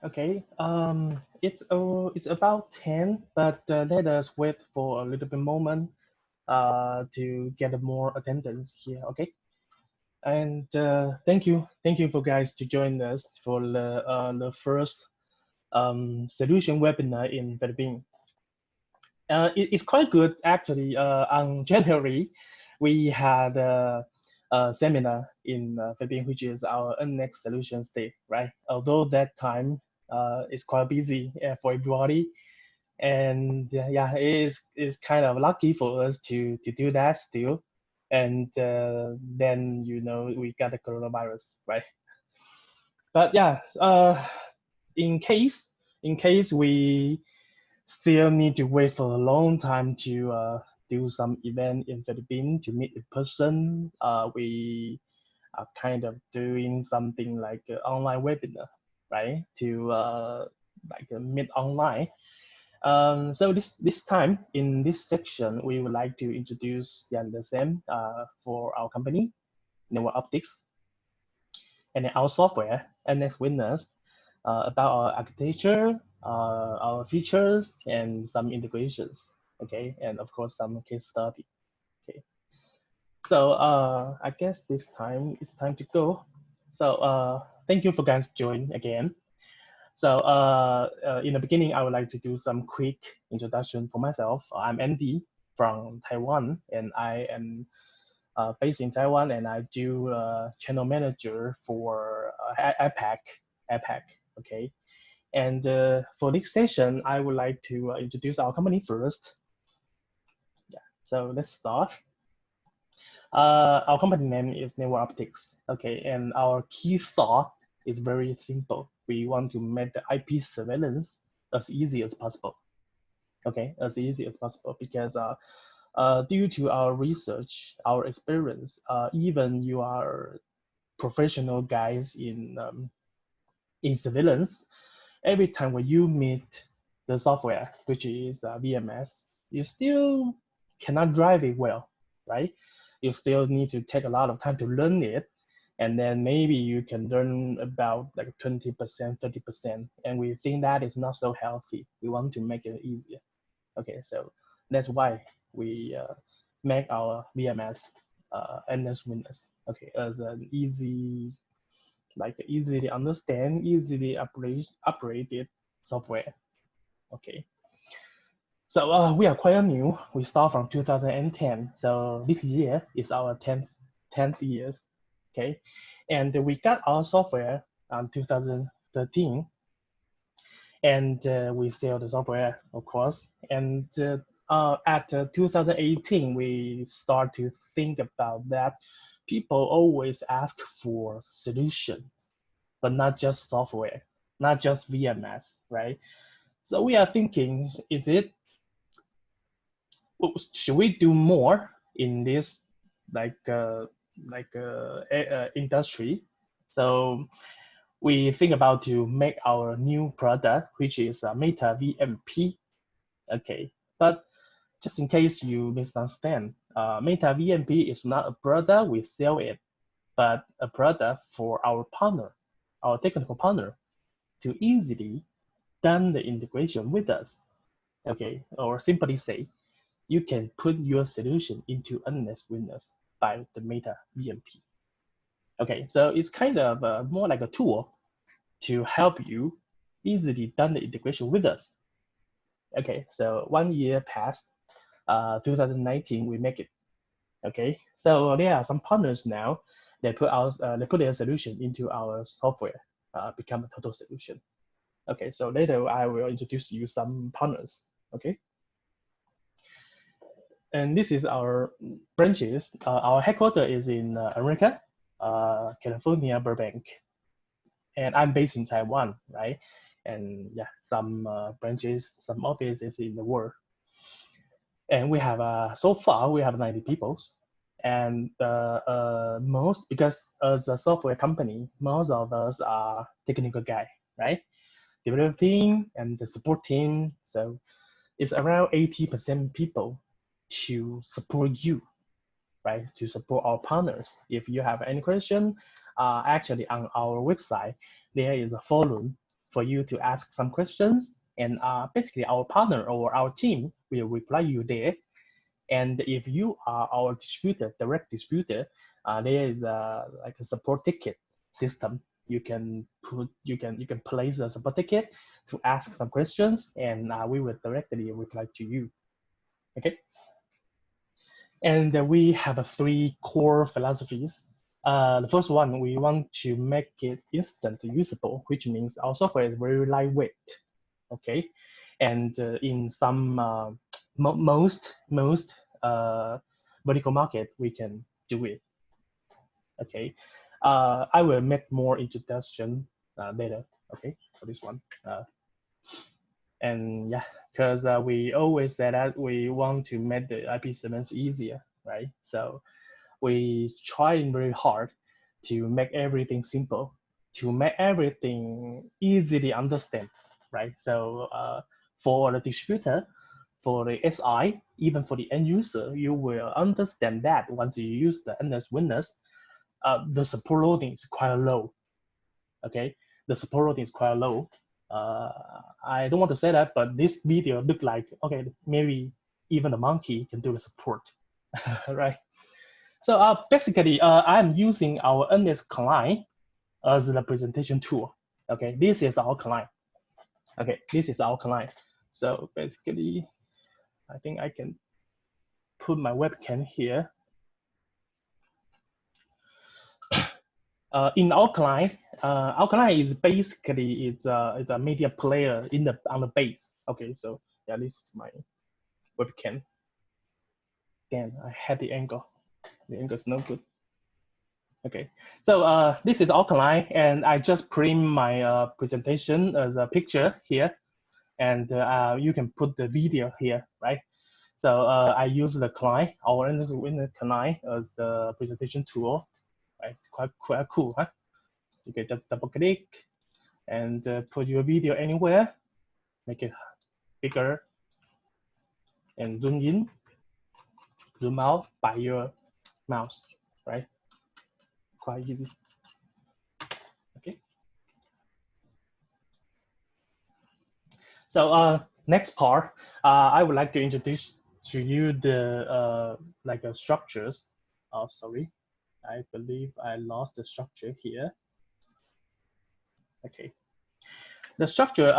Okay. It's about 10, but let us wait for a little bit moment to get more attendance here. Okay. And thank you for guys to join us for the first solution webinar in Philippines. It's quite good actually. On January, we had a seminar in Philippines, which is our next solutions day, right? Although that time is quite busy for everybody, and yeah, it's kind of lucky for us to do that still. And then we got the coronavirus, right? But yeah, in case we still need to wait for a long time to do some event in Philippines to meet in person. We are kind of doing something like an online webinar, right? To like meet online. So this time in this section, we would like to introduce Jan the Sam for our company, Network Optics, and then our software, NX Winners, about our architecture, our features, and some integrations. Okay, and of course some case study. Okay, so I guess this time it's time to go. So thank you for guys joining again. So in the beginning, I would like to do some quick introduction for myself. I'm Andy from Taiwan, and I am based in Taiwan, and I do channel manager for APAC. Okay, and for this session, I would like to introduce our company first. Yeah, so let's start. Our company name is Network Optics. Okay, and our key thought is very simple. We want to make the IP surveillance as easy as possible. Okay, as easy as possible because due to our research, our experience, even you are professional guys in surveillance, every time when you meet the software, which is VMS, you still cannot drive it well, right? You still need to take a lot of time to learn it, and then maybe you can learn about like 20%, 30%, and we think that is not so healthy. We want to make it easier. Okay, so that's why we make our VMS endless winners. Okay, as an easily understand, easily operated software. Okay, so we are quite new. We start from 2010, so this year is our 10th years. Okay, and we got our software in 2013, and we sell the software, of course. And at 2018, we start to think about that. People always ask for solutions, but not just software, not just VMS, right? So we are thinking, should we do more in this like industry? So we think about to make our new product, which is a Meta VMP. Okay, but just in case you misunderstand, Meta VMP is not a product we sell it, but a product for our partner, our technical partner, to easily done the integration with us. Okay, or simply say, you can put your solution into endless winners by the Meta VMP. Okay, so it's kind of more like a tool to help you easily done the integration with us. Okay, so 1 year passed, 2019 we make it. Okay, so there are some partners now. They put their solution into our software, become a total solution. Okay, so later I will introduce you some partners. Okay, and this is our branches. Our headquarters is in America, California, Burbank, and I'm based in Taiwan, right? And yeah, some branches, some offices in the world. And we have so far we have 90 people, and most, because as a software company, most of us are technical guy, right? Development team and the support team. So it's around 80% people to support you, right? To support our partners. If you have any question, actually on our website there is a forum for you to ask some questions, and basically our partner or our team will reply you there. And if you are our distributor, direct distributor, there is like a support ticket system. You can place a support ticket to ask some questions, and we will directly reply to you. Okay. And we have three core philosophies. The first one, we want to make it instant usable, which means our software is very lightweight. Okay, and in some most vertical market, we can do it. Okay, I will make more introduction later. Okay, for this one. And yeah, because we always said that we want to make the IP segments easier, right? So we trying very hard to make everything simple, to make everything easily understand, right? So for the distributor, for the SI, even for the end user, you will understand that once you use the NS Windows, the support loading is quite low. Okay, the support loading is quite low. I don't want to say that, but this video looked like, okay, maybe even a monkey can do the support, right? So basically, I'm using our NS client as the presentation tool. Okay, this is our client. Okay, this is our client. So basically, I think I can put my webcam here. In our client is basically it's a media player on the base. Okay, so yeah, this is my webcam. Damn, I had the angle. The angle is no good. Okay, so this is our client, and I just print my presentation as a picture here, and you can put the video here, right? So I use the client, our NS client as the presentation tool, right? Quite cool, huh? You can just double click and put your video anywhere, make it bigger, and zoom in, zoom out by your mouse, right? Quite easy. Okay. So next part, I would like to introduce to you the structures. Oh, sorry, I believe I lost the structure here. Okay, the structure.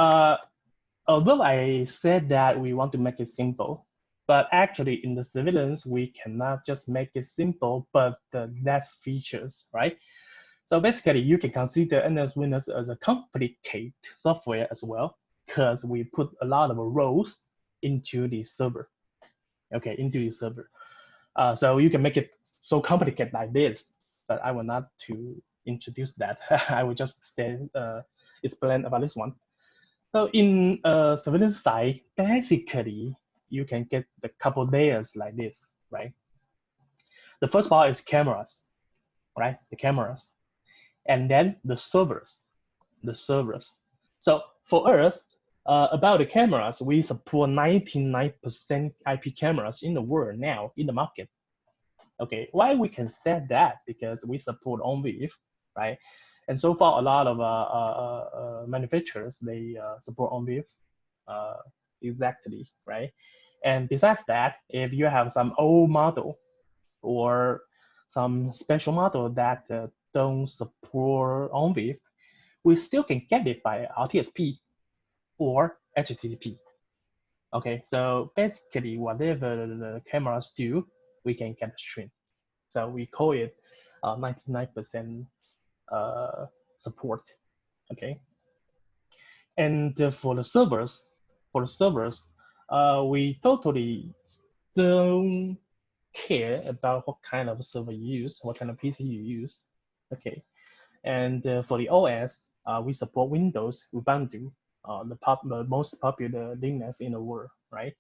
Although I said that we want to make it simple, but actually in the civilians we cannot just make it simple, but less features, right? So basically, you can consider NS Windows as a complicated software as well, because we put a lot of roles into the server. Okay, into the server. So you can make it so complicated like this, but I will not to introduce that. I will just explain about this one. So in surveillance side, basically you can get the couple layers like this, right? The first part is cameras, right? The cameras, and then the servers. So for us, about the cameras, we support 99% IP cameras in the world now in the market. Okay, why we can say that? Because we support OnVIF, right? And so far, a lot of manufacturers, they support OnVIF exactly, right? And besides that, if you have some old model or some special model that don't support OnVIF, we still can get it by RTSP or HTTP. Okay, so basically whatever the cameras do, we can get a stream. So we call it 99% support. Okay, and for the servers, we totally don't care about what kind of server you use, what kind of PC you use. Okay, and for the OS, we support Windows, Ubuntu, the most popular Linux in the world, right?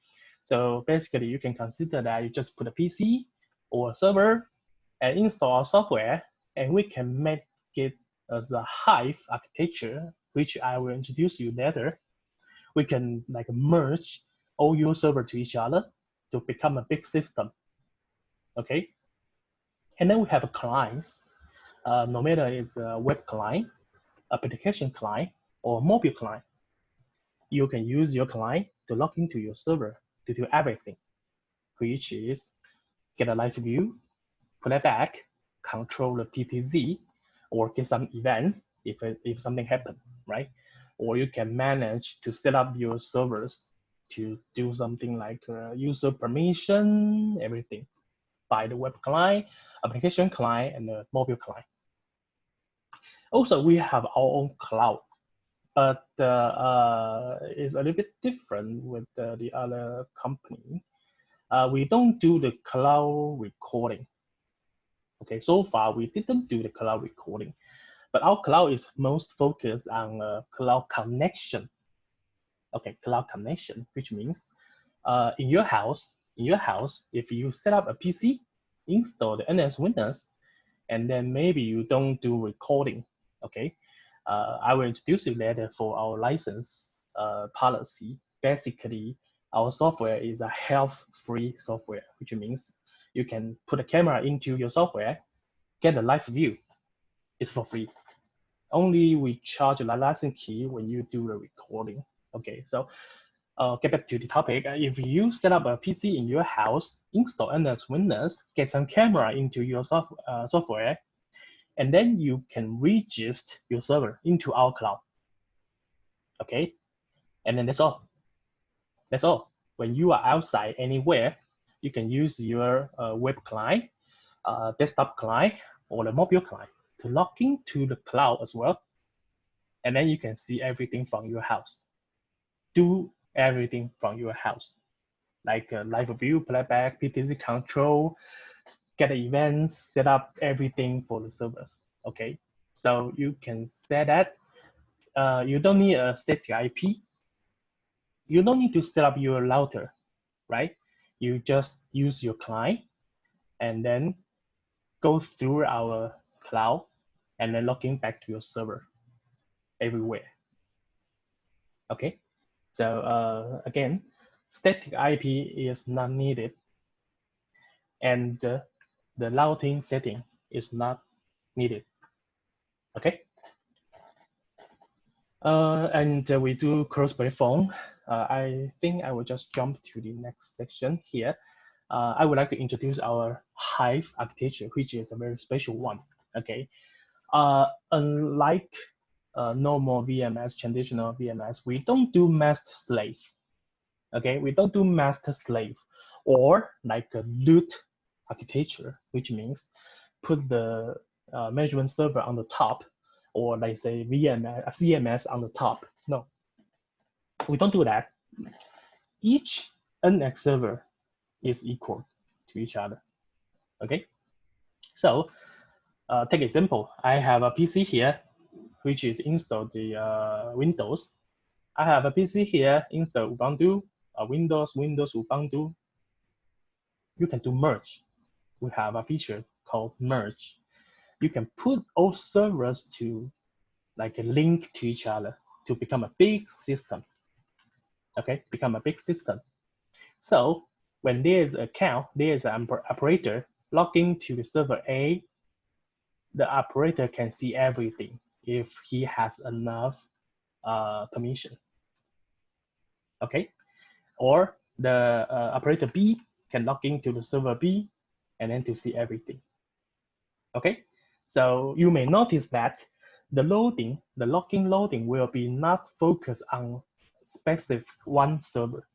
So basically, you can consider that you just put a PC or a server and install software, and we can make it as a Hive architecture, which I will introduce you later. We can like merge all your server to each other to become a big system. Okay, and then we have clients. No matter it's a web client, application client, or mobile client. You can use your client to log into your server to do everything, which is get a live view, playback, control the PTZ, or get some events if something happened, right? Or you can manage to set up your servers to do something like user permission, everything by the web client, application client, and the mobile client. Also, we have our own cloud, but it's a little bit different with the other company. We don't do the cloud recording. Okay, so far we didn't do the cloud recording, but our cloud is most focused on cloud connection. Okay, cloud connection, which means in your house, if you set up a PC, install the NS Windows, and then maybe you don't do recording. Okay, I will introduce you later for our license policy. Basically, our software is a health-free software, which means you can put a camera into your software, get a live view. It's for free. Only we charge a license key when you do the recording. Okay, so get back to the topic. If you set up a PC in your house, install NS Windows, get some camera into your software, and then you can register your server into our cloud. Okay, and then that's all. That's all. When you are outside anywhere, you can use your web client, desktop client, or the mobile client to log into the cloud as well. And then you can see everything from your house. Do everything from your house, like live view, playback, PTZ control, get the events, set up everything for the servers. Okay, so you can set that. You don't need a static IP. You don't need to set up your router, right? You just use your client and then go through our cloud and then login back to your server everywhere. Okay, so again, static IP is not needed, and the routing setting is not needed. Okay, and we do cross-platform. I think I will just jump to the next section here. I would like to introduce our Hive architecture, which is a very special one. Okay, unlike normal VMS, traditional VMS, we don't do master slave. Okay, we don't do master slave or like a root architecture, which means put the management server on the top, or like say VMS, CMS on the top. No, we don't do that. Each NX server is equal to each other. Okay, so take example. I have a PC here, which is installed the Windows. I have a PC here, install Ubuntu, Windows, Ubuntu. You can do merge. We have a feature called merge. You can put all servers to like a link to each other to become a big system. Okay, become a big system. So when there is an account, there is an operator logging to the server A, the operator can see everything if he has enough permission. Okay, or the operator B can log into the server B and then to see everything. Okay, so you may notice that the loading, the login loading will be not focused on specific one server.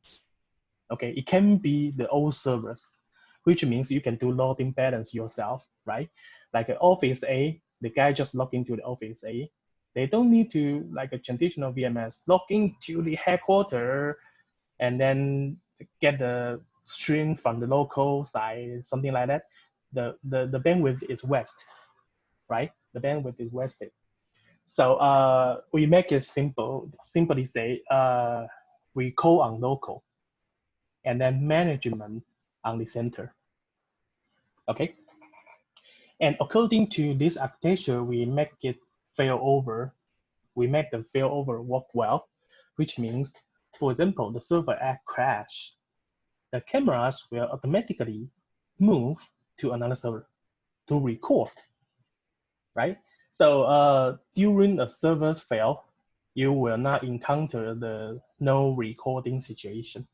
Okay, it can be the old servers, which means you can do loading balance yourself, right? Like Office A, the guy just log into the Office A. They don't need to, like a traditional VMS, log into the headquarters and then get the string from the local side, something like that. The bandwidth is west, right? The bandwidth is wasted. So we make it simple. Simply say we call on local, and then management on the center. Okay. And according to this architecture, we make it fail over. We make the failover work well, which means, for example, the server app crash. The cameras will automatically move to another server to record, right? So during a server's fail, you will not encounter the no recording situation.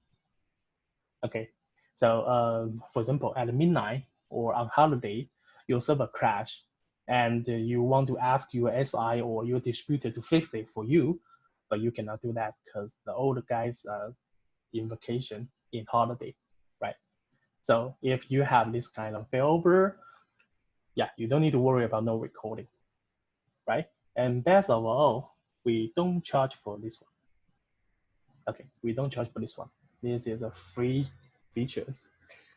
Okay, so for example, at midnight or on holiday, your server crash, and you want to ask your SI or your distributor to fix it for you, but you cannot do that because the older guys are in vacation, in holiday, right? So if you have this kind of failover, yeah, you don't need to worry about no recording, right? And best of all, we don't charge for this one. Okay, we don't charge for this one. This is a free features.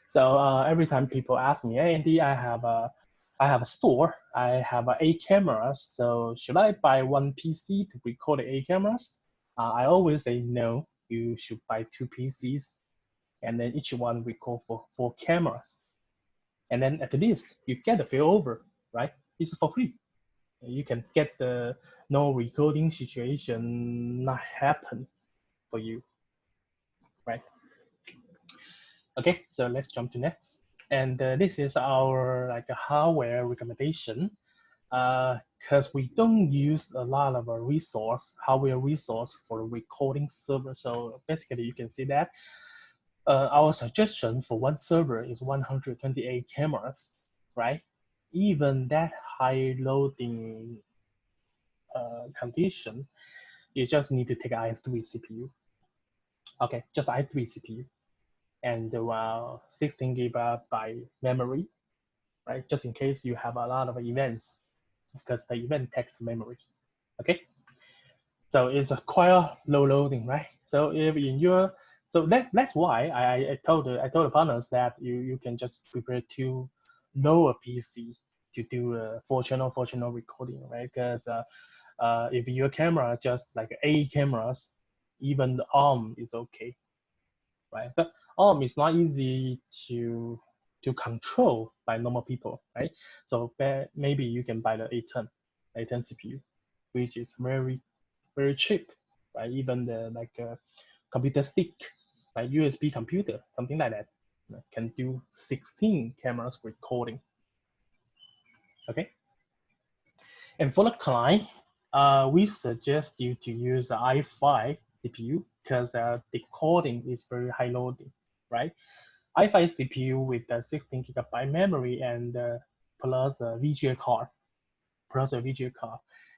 So every time people ask me, hey, Andy, I have a store, I have 8 cameras, so should I buy one PC to record the 8 cameras? I always say no, you should buy 2 PCs, and then each one record for 4 cameras. And then at least you get the failover, right? It's for free. You can get the no recording situation not happen for you, right? Okay, so let's jump to next. And this is our like a hardware recommendation because we don't use a lot of a hardware resource for recording server. So basically you can see that our suggestion for one server is 128 cameras, right? Even that high loading condition, you just need to take i3 CPU. Okay, just i3 CPU and 16 GB memory, right? Just in case you have a lot of events, because the event takes memory. Okay, so it's a quite low loading, right? So if in your that's why I told the partners that you can just prepare 2 lower PC to do a 4 channel recording, right? Because if your camera just like 8 cameras, even the arm is okay, right? But arm is not easy to control by normal people, right? So maybe you can buy the A10 CPU, which is very cheap, right? Even the like computer stick, like USB computer, something like that, can do 16 cameras recording. Okay. And for the client, we suggest you to use the i5 CPU because the recording is very high loading, right? i5 CPU with the 16 GB memory and plus a VGA card,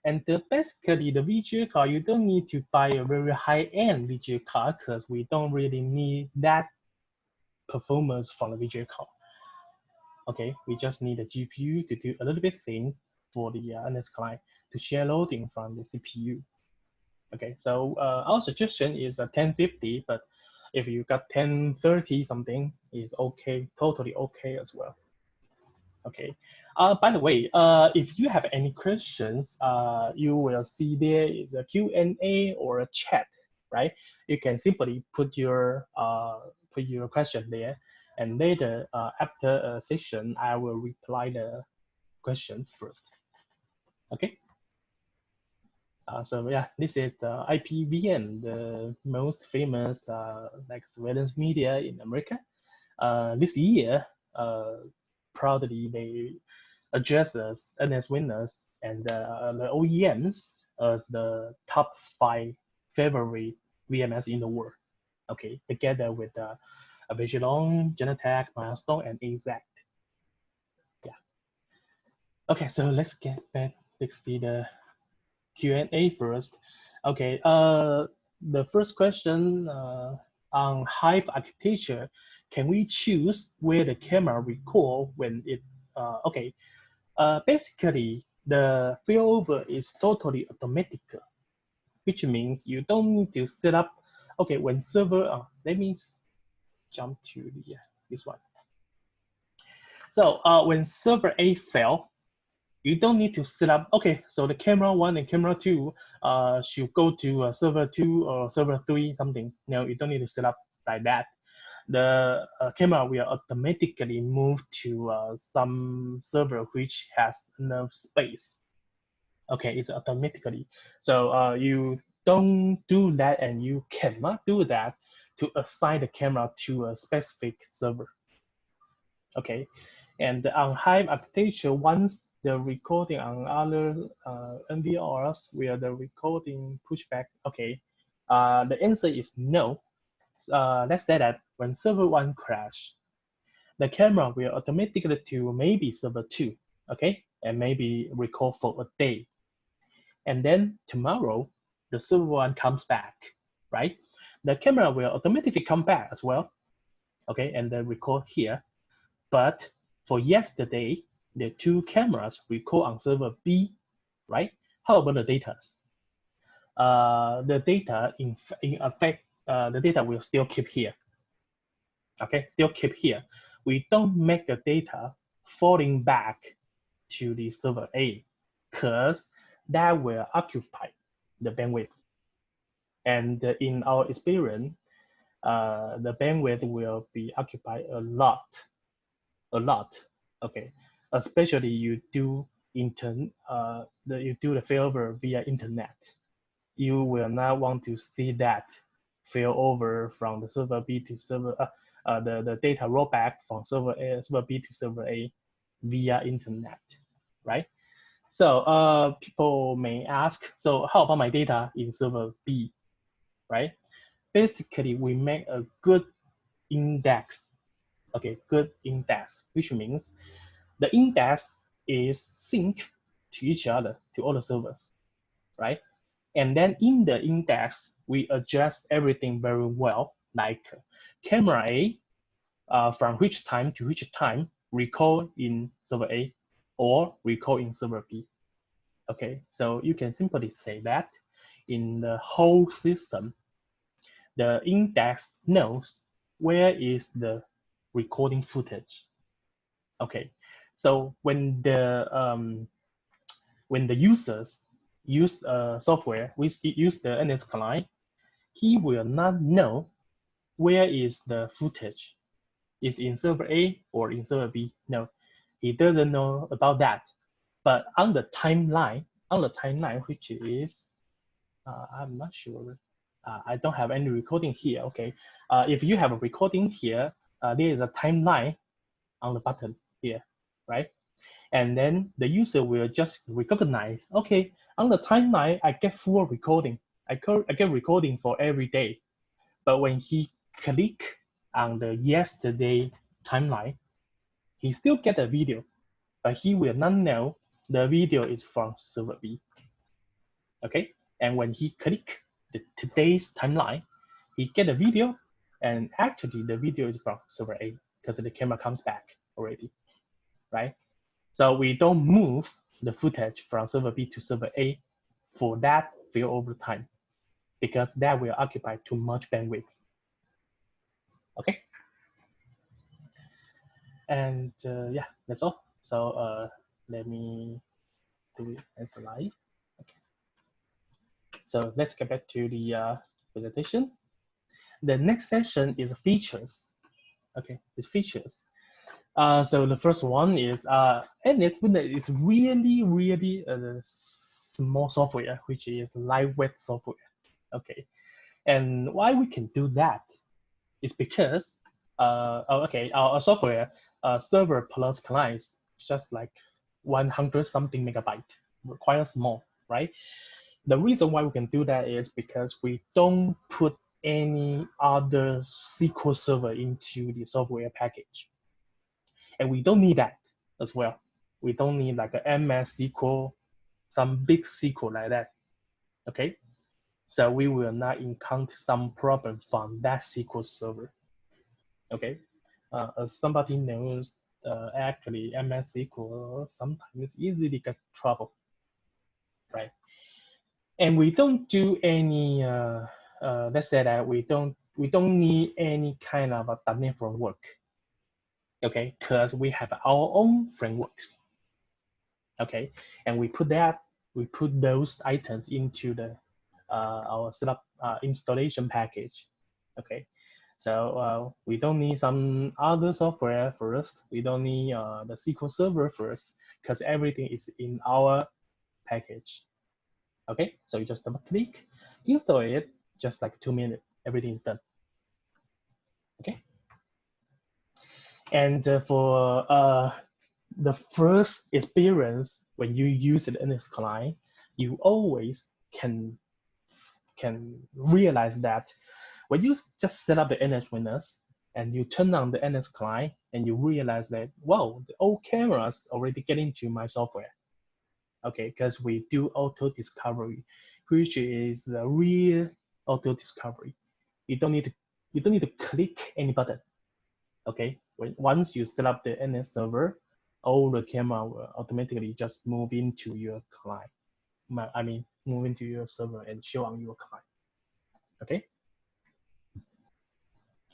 And basically the VGA card, you don't need to buy a very high-end VGA card because we don't really need that performance from the VGA card. Okay, we just need a GPU to do a little bit thing for the NS client to share loading from the CPU. Okay, so our suggestion is a 1050, but if you got 1030 something, is okay, totally okay as well. Okay. By the way, if you have any questions, you will see there is a Q&A or a chat, right? You can simply put your question there, and later after a session, I will reply the questions first. Okay. So yeah, this is the IPVM, the most famous like surveillance media in America. This year, proudly they address the NS winners and the OEMs as the top 5 favorite VMS in the world. Okay, together with Avigilon, Genentech, Milestone, and Exact. Yeah. Okay, so let's get back. Let's see the Q&A first. Okay, the first question on Hive architecture, can we choose where the camera record when it, okay, basically the failover is totally automatic, which means you don't need to set up, okay, when server, let me jump to the, this one. So when server A fail, you don't need to set up, okay, so the camera 1 and camera 2 should go to server 2 or server 3 something. No, you don't need to set up like that. The camera will automatically move to some server which has enough space. Okay, it's automatically. So you don't do that, and you cannot do that to assign the camera to a specific server. Okay, and on Hive architecture, once the recording on other NVRs where the recording pushback? Okay, the answer is no. Let's say that when server 1 crash, the camera will automatically to maybe server 2, okay, and maybe record for a day. And then tomorrow, the server 1 comes back, right? The camera will automatically come back as well, okay, and then record here. But for yesterday, the 2 cameras record on server B, right? How about the data? The data, in effect, the data will still keep here, okay, still keep here. We don't make the data falling back to the server A, because that will occupy the bandwidth. And in our experience, the bandwidth will be occupied a lot, okay, especially you do you do the failover via internet. You will not want to see that failover from the server B to server the data rollback from server B to server A via internet, right? So people may ask, so how about my data in server B, right? Basically, we make a good index, okay, good index, which means the index is synced to each other, to all the servers, right? And then in the index, we adjust everything very well, like camera A from which time to which time recall in server A or recall in server B. Okay, so you can simply say that in the whole system, the index knows where is the recording footage. Okay, so when the users use software, we use the NS client, he will not know where is the footage. Is in server A or in server B? No, he doesn't know about that. But on the timeline, which is, I'm not sure. I don't have any recording here. Okay, if you have a recording here, there is a timeline on the button here, right? And then the user will just recognize, okay, on the timeline, I get full recording. I get recording for every day. But when he click on the yesterday timeline, he still get a video, but he will not know the video is from server B. Okay, and when he click the today's timeline, he get a video, and actually the video is from server A because the camera comes back already, right? So we don't move the footage from server B to server A for that failover time, because that will occupy too much bandwidth. Okay, and yeah, that's all. So let me do a slide. Okay. So let's get back to the presentation. The next section is features. Okay, it's features. So the first one is, and it's really a small software, which is lightweight software. Okay, and why we can do that is because, okay, our software server plus clients just like 100 something megabyte, quite small, right? The reason why we can do that is because we don't put any other SQL server into the software package. And we don't need that as well. We don't need like a MS SQL, some big SQL like that, okay? So we will not encounter some problem from that SQL server, okay? As somebody knows, actually MS SQL sometimes easily get trouble, right? And we don't do any, let's say that we don't need any kind of a .NET framework, okay? Because we have our own frameworks, okay? And we put those items into the our setup installation package, okay? So we don't need some other software first. We don't need the SQL Server first, because everything is in our package. Okay, so you just double click, install it, just like 2 minutes, everything is done. Okay, and for the first experience when you use it in this client, you always can realize that when you just set up the NS winners and you turn on the NS client and you realize that, wow, the old cameras already get into my software. Okay, because we do auto discovery, which is the real auto discovery. You don't need to click any button. Okay, once you set up the NS server, all the camera will automatically just move into your client. I mean, move into your server and show on your client. Okay,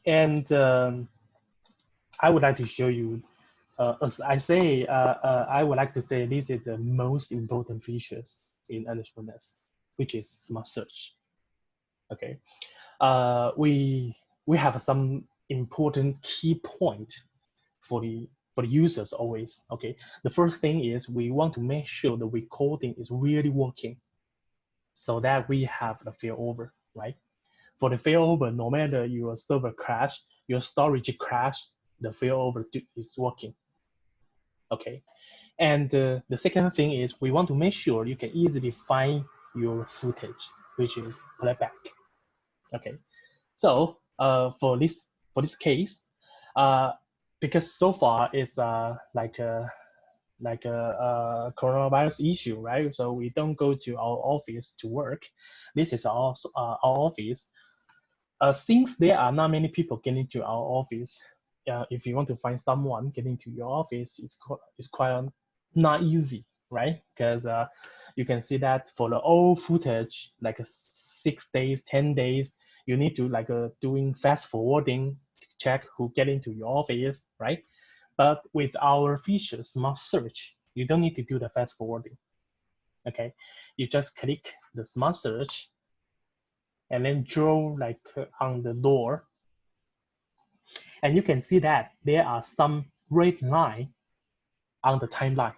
and I would like to show you. As I say, I would like to say this is the most important features in NS, which is smart search. Okay, we have some important key point for the users always. Okay, the first thing is we want to make sure the recording is really working, so that we have the failover, right? For the failover, no matter your server crash, your storage crash, the failover is working. Okay, and the second thing is we want to make sure you can easily find your footage, which is playback. Okay, so for this case, because so far it's like a coronavirus issue, right? So we don't go to our office to work. This is our office. Since there are not many people getting to our office, if you want to find someone getting to your office, it's quite not easy, right? Because you can see that for the old footage, like 6 days, 10 days, you need to like doing fast forwarding, check who get into your office, right? But with our feature, Smart Search, you don't need to do the fast forwarding. Okay, you just click the Smart Search and then draw like on the door. And you can see that there are some red line on the timeline.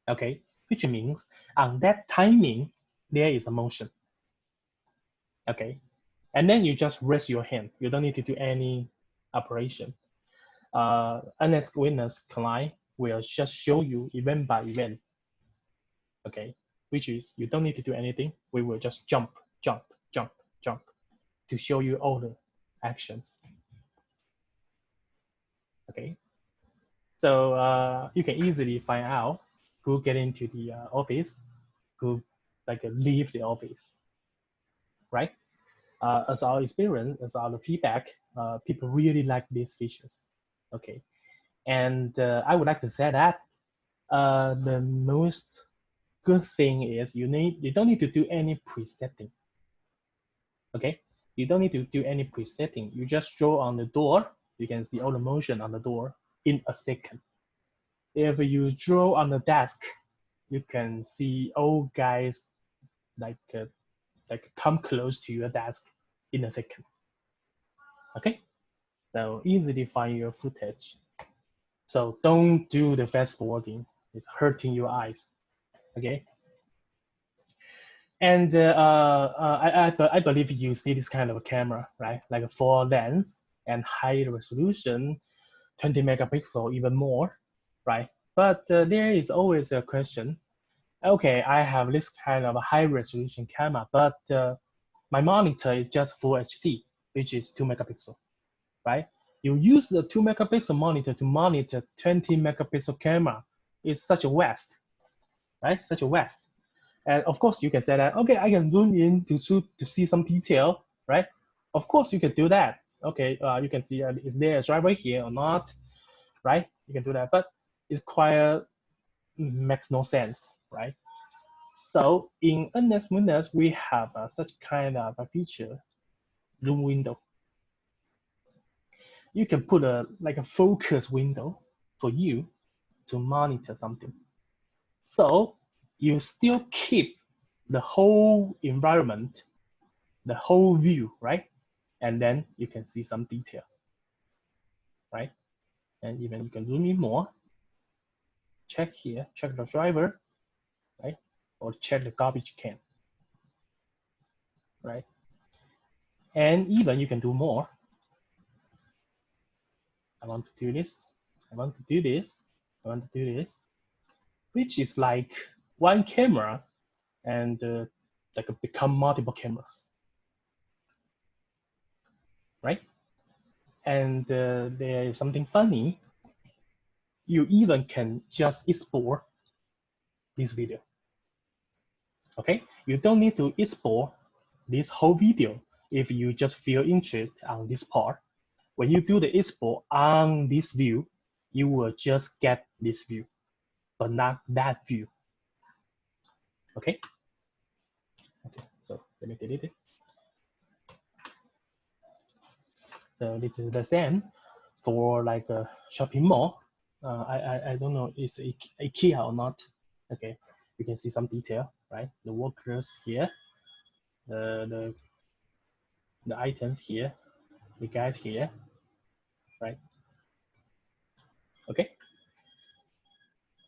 Okay, which means on that timing, there is a motion. Okay, and then you just raise your hand. You don't need to do any operation. NS Witness client will just show you event by event. Okay, which is you don't need to do anything. We will just jump, jump, jump, jump to show you all the actions. Okay, so you can easily find out who get into the office, who like leave the office, right? As our experience, as our feedback, people really like these features. Okay, and I would like to say that the most good thing is you don't need to do any presetting. Okay, you don't need to do any presetting. You just draw on the door. You can see all the motion on the door in a second. If you draw on the desk, you can see all guys like come close to your desk in a second. Okay, so easily find your footage. So don't do the fast forwarding. It's hurting your eyes. Okay. And I believe you see this kind of a camera, right? Like a 4 lens and high resolution, 20 megapixel, even more, right? But there is always a question. Okay, I have this kind of a high resolution camera, but my monitor is just full HD, which is 2 megapixel, right? You use the 2 megapixel monitor to monitor 20 megapixel camera. It's such a waste, right? Such a waste. And of course, you can say that, okay, I can zoom in to see some detail, right? Of course, you can do that. Okay, you can see is there a driver here or not, right? You can do that, but it's quite makes no sense, right? So in NS Windows, we have such kind of a feature, zoom window. You can put like a focus window for you to monitor something. So you still keep the whole environment, the whole view, right? And then you can see some detail, right? And even you can zoom in more. Check here, check the driver, right? Or check the garbage can, right? And even you can do more. I want to do this. I want to do this. I want to do this, which is like one camera and like become multiple cameras, right? And there is something funny. You even can just export this video. Okay, you don't need to export this whole video if you just feel interest on this part. When you do the export on this view, you will just get this view, but not that view. Okay. Okay. So let me delete it. So this is the same for like a shopping mall. I don't know it's IKEA or not. Okay, you can see some detail, right? The workers here, the the items here, the guys here, right? Okay.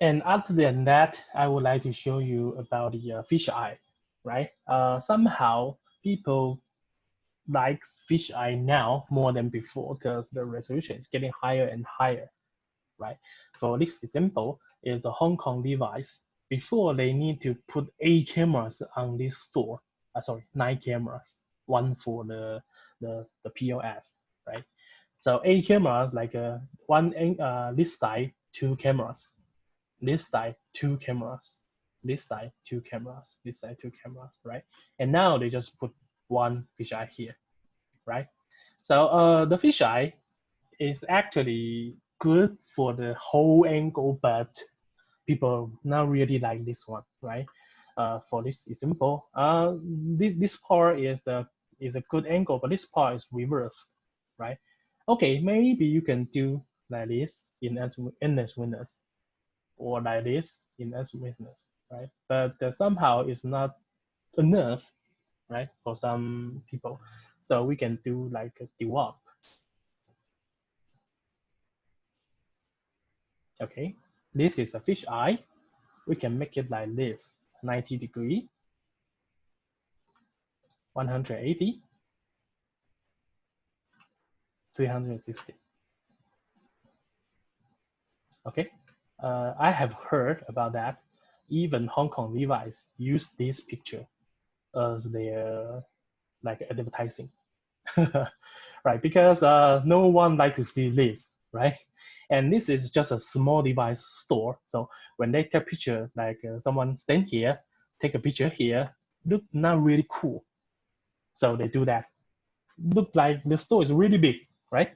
And other than that, I would like to show you about the fisheye, right? Somehow people like fisheye now more than before because the resolution is getting higher and higher, right? For this example, is a Hong Kong device. Before they need to put 8 cameras on this store. Sorry, 9 cameras, one for the POS, right? So 8 cameras, like one this side 2 cameras, this side 2 cameras, this side 2 cameras, this side 2 cameras, right? And now they just put one fisheye here, right? So the fisheye is actually good for the whole angle, but people not really like this one, right? For this example, this part is a good angle, but this part is reversed, right? Okay, maybe you can do like this in endless winners, or like this in endless winners, right? But somehow it's not enough, right, for some people. So we can do like a DWAP. Okay, this is a fish eye. We can make it like this: 90°, 180, 360. Okay, I have heard about that. Even Hong Kong Levi's use this picture as their like advertising, right? Because no one like to see this, right? And this is just a small device store. So when they take picture, like someone stand here, take a picture here, look not really cool. So they do that. Look like the store is really big, right?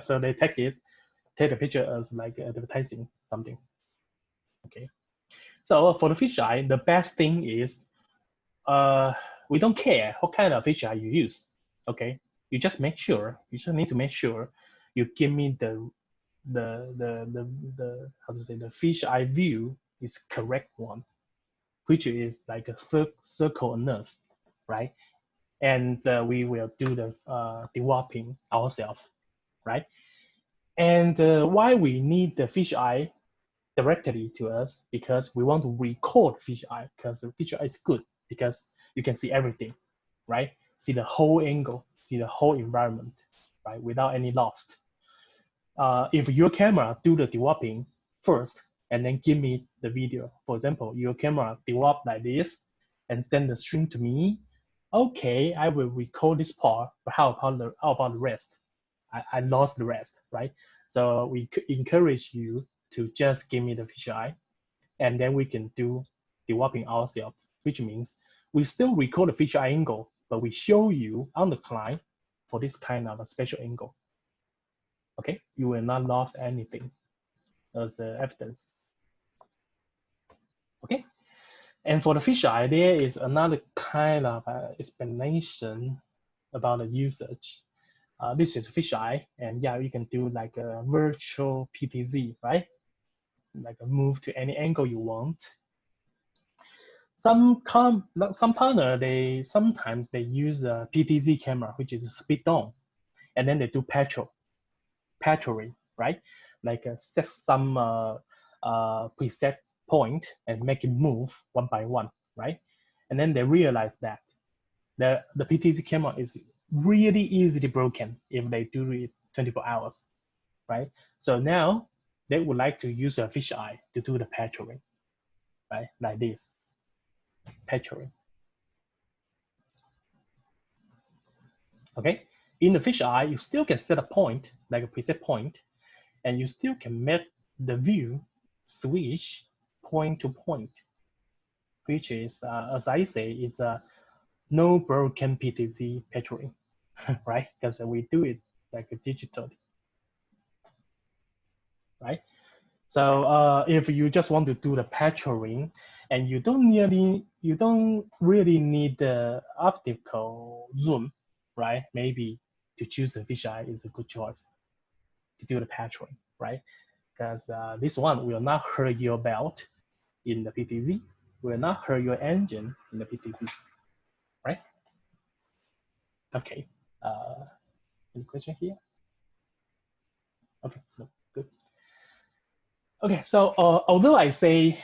So they take the picture as like advertising something. Okay. So for the fisheye, the best thing is we don't care what kind of fisheye you use. Okay. You just need to make sure you give me the how to say the fisheye view is correct one, which is like a circle enough, right? And we will do the developing ourselves, right? And why we need the fisheye directly to us, because we want to record fisheye, because the fisheye is good because you can see everything, right? See the whole angle, see the whole environment, right? Without any loss. If your camera do the developing first and then give me the video, for example, your camera develop like this and send the stream to me, okay, I will record this part, but how about the rest? I lost the rest, right? So we encourage you to just give me the fisheye, and then we can do developing ourselves, which means we still record the fisheye angle, but we show you on the client for this kind of a special angle. Okay, you will not lose anything as evidence. Okay, and for the fisheye, there is another kind of explanation about the usage. This is fisheye, and yeah, you can do like a virtual PTZ, right? Like a move to any angle you want. Some partner sometimes they use a PTZ camera, which is a speed down, and then they do patrolling, right? Like set some preset point and make it move one by one, right? And then they realize that the PTZ camera is really easily broken if they do it 24 hours, right? So now they would like to use a fisheye to do the patching, right? Like this, patching. Okay, in the fisheye, you still can set a point, like a preset point, and you still can make the view switch point to point, which is, as I say, is a no broken PTZ patching, right? Because we do it like digitally, right? So if you just want to do the patching, and you don't really need the optical zoom, right? Maybe to choose a fisheye is a good choice to do the patching, right? Because this one will not hurt your belt in the PTZ, will not hurt your engine in the PTZ, right? Okay. Any question here? Okay, no, good. Okay, so although I say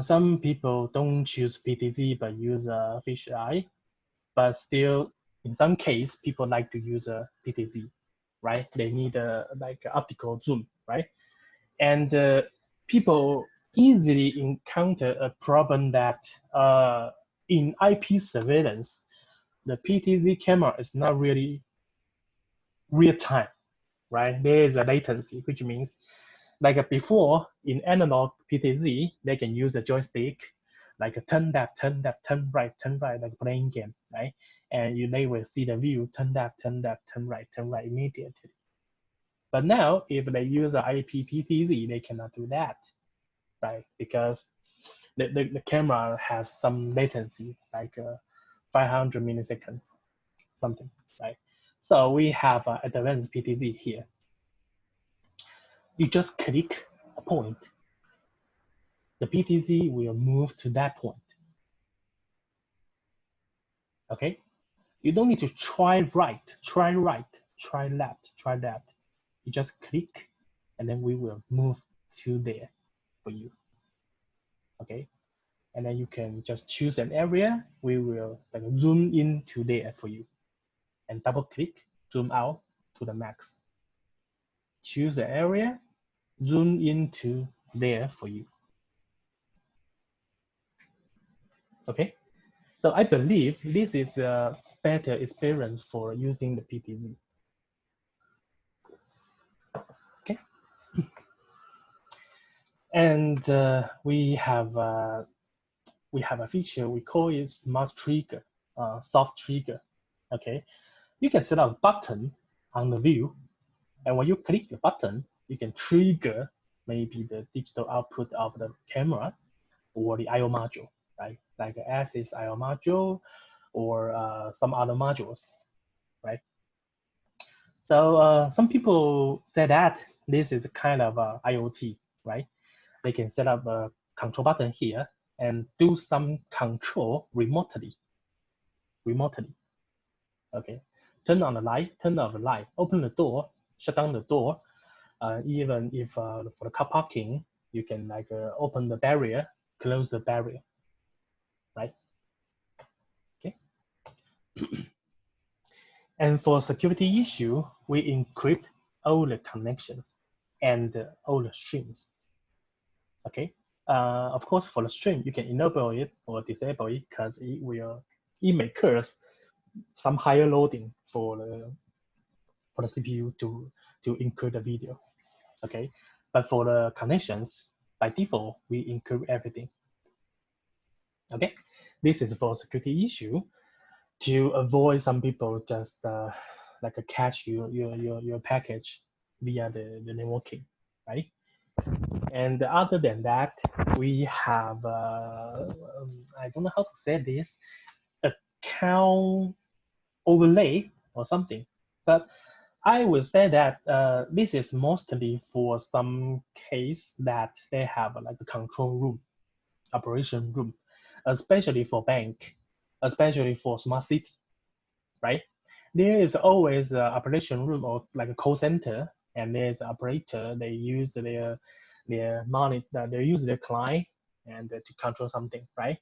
some people don't choose PTZ but use a fisheye, but still in some case people like to use a PTZ, right? They need a like a optical zoom, right? And people easily encounter a problem that in IP surveillance, the PTZ camera is not really real time, right? There is a latency, which means like before in analog PTZ, they can use a joystick, like a turn left, turn right, like playing game, right? And they will see the view, turn left, turn right immediately. But now, if they use an IP PTZ, they cannot do that, right? Because the camera has some latency, like 500 milliseconds, something, right? So we have advanced PTZ here. You just click a point, the PTZ will move to that point. Okay? You don't need to try right, try left. You just click, and then we will move to there for you. Okay? And then you can just choose an area. We will like zoom into there for you, and double click, zoom out to the max. Choose the area, zoom into there for you. Okay? So I believe this is a better experience for using the PTZ. Okay. And we have a feature, we call it smart trigger, soft trigger. Okay. You can set up a button on the view, and when you click the button, you can trigger maybe the digital output of the camera or the I/O module, right? Like an ASIS I/O module or some other modules, right? So some people say that this is kind of IoT, right? They can set up a control button here and do some control remotely. Okay. Turn on the light, turn off the light, open the door, shut down the door. Even if for the car parking, you can like open the barrier, close the barrier, right? Okay. And for security issue, we encrypt all the connections and all the streams. Okay. Of course, for the stream, you can enable it or disable it because it may cause some higher loading for the CPU to encode the video. Okay. But for the connections, by default, we encrypt everything. Okay. This is for security issue to avoid some people just like catch your package via the networking, right? And other than that, we have I don't know how to say this, account overlay or something, but I will say that this is mostly for some case that they have like a control room, operation room, especially for bank, especially for smart city, right? There is always an operation room or like a call center, and there's an operator. They use their money, they use their client and to control something, right?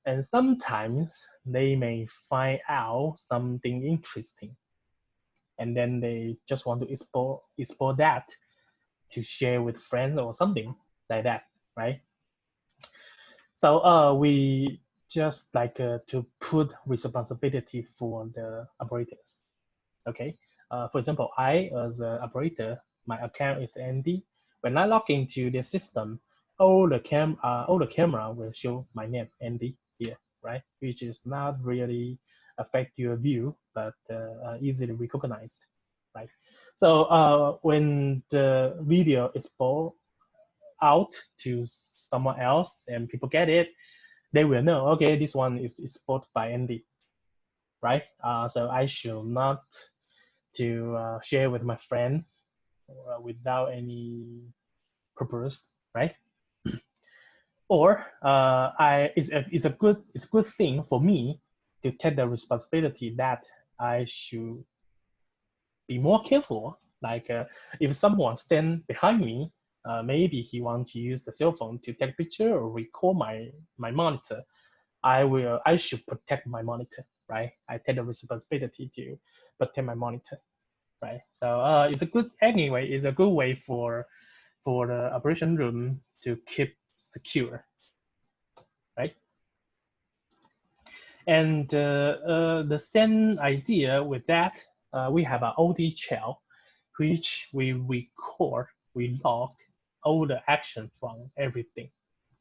And sometimes they may find out something interesting, and then they just want to export that to share with friends or something like that, right? So we just like to put responsibility for the operators. Okay. For example, I as an operator, my account is Andy. When I log into the system, all the camera will show my name Andy here, right? Which is not really affect your view, but easily recognized, right? So when the video is pulled out to someone else and people get it, they will know, okay, this one is bought by Andy, right? So I should not to share with my friend without any purpose, right? Or it's a good thing for me to take the responsibility that I should be more careful. Like if someone stand behind me, maybe he wants to use the cell phone to take a picture or record my monitor. I should protect my monitor, right? I take the responsibility to protect my monitor, right? So it's a good anyway. It's a good way for the operation room to keep secure, right? And the same idea with that, we have an OD shell, which we log all the action from everything,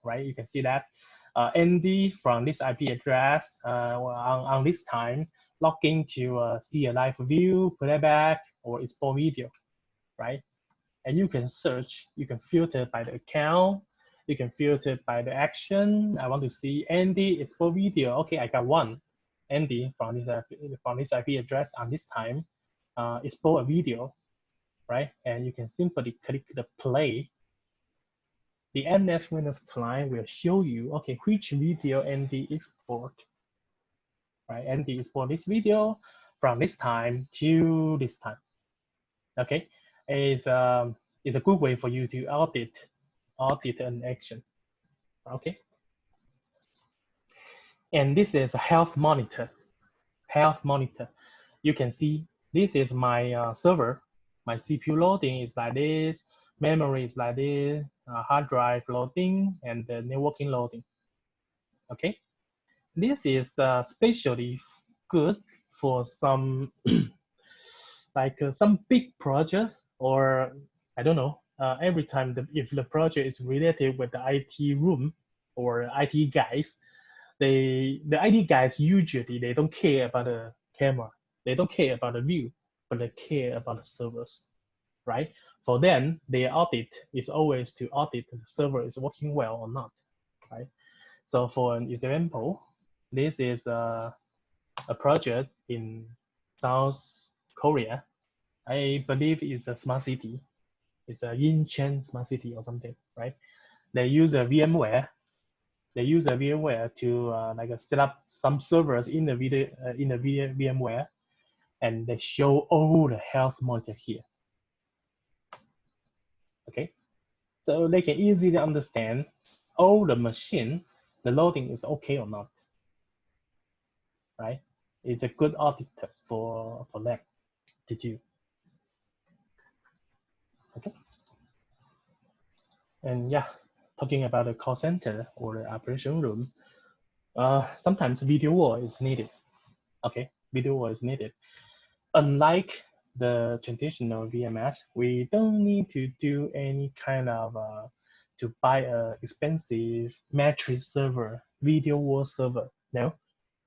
right? You can see that ND from this IP address on this time, logging to see a live view, playback, or export video, right? And you can search, you can filter by the account, you can filter by the action. I want to see Andy export video. Okay, I got one. Andy from this IP address on this time, export a video, right? And you can simply click the play. The NS Windows client will show you, okay, which video Andy export, right? Andy export this video from this time to this time. Okay, is a good way for you to audit an action. Okay, and this is a health monitor. Health monitor. You can see this is my server. My CPU loading is like this. Memory is like this. Hard drive loading and the networking loading. Okay, this is especially good for some like some big projects, or I don't know, every time if the project is related with the IT room or IT guys, the IT guys usually they don't care about the camera, they don't care about the view, but they care about the servers, right? For them, their audit is always to audit the server is working well or not, right? So for an example, this is a project in South Korea. I believe it's a smart city. It's a Incheon smart city or something, right? They use a VMware. They use a VMware to like set up some servers in the VMware, and they show all the health monitor here. Okay, so they can easily understand all the machine, the loading is okay or not, right? It's a good auditor for them to do. Okay, and yeah, talking about the call center or the operation room, sometimes video wall is needed. Okay, video wall is needed. Unlike the traditional VMS, we don't need to do any kind of to buy a expensive matrix server, video wall server. No,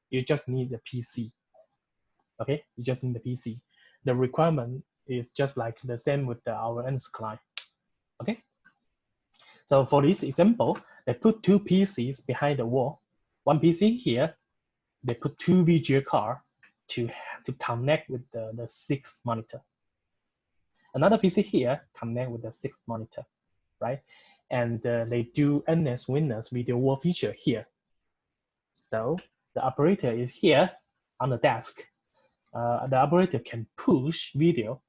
you just need a PC. Okay, you just need a PC. The requirement is just like the same with our NS client. Okay, so for this example, they put two PCs behind the wall. One PC here, they put two VGA card to connect with the sixth monitor. Another PC here connect with the sixth monitor, right? And they do NS Windows video wall feature here. So the operator is here on the desk. The operator can push video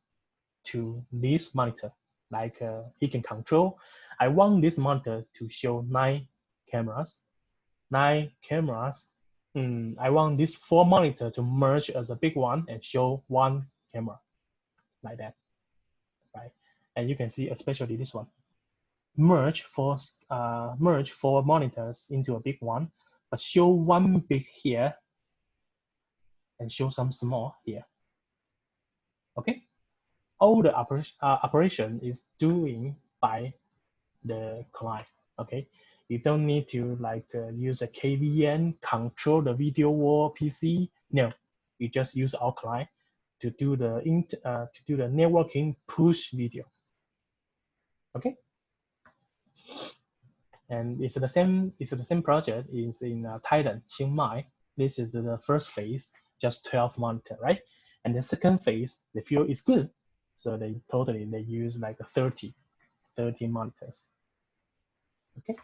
to this monitor. Like he can control, I want this monitor to show 9 cameras. I want this 4 monitor to merge as a big one and show 1 camera, like that, right? And you can see especially this one. Merge four monitors into a big one, but show one big here and show some small here. Okay, all the operation is doing by the client. Okay, you don't need to use a KVN control the video wall PC. No, you just use our client to do the networking push video. Okay, and it's the same project. It's in Thailand, Chiang Mai. This is the first phase, just 12 monitor, right? And the second phase, the feel is good, so they use like 30 monitors. Okay,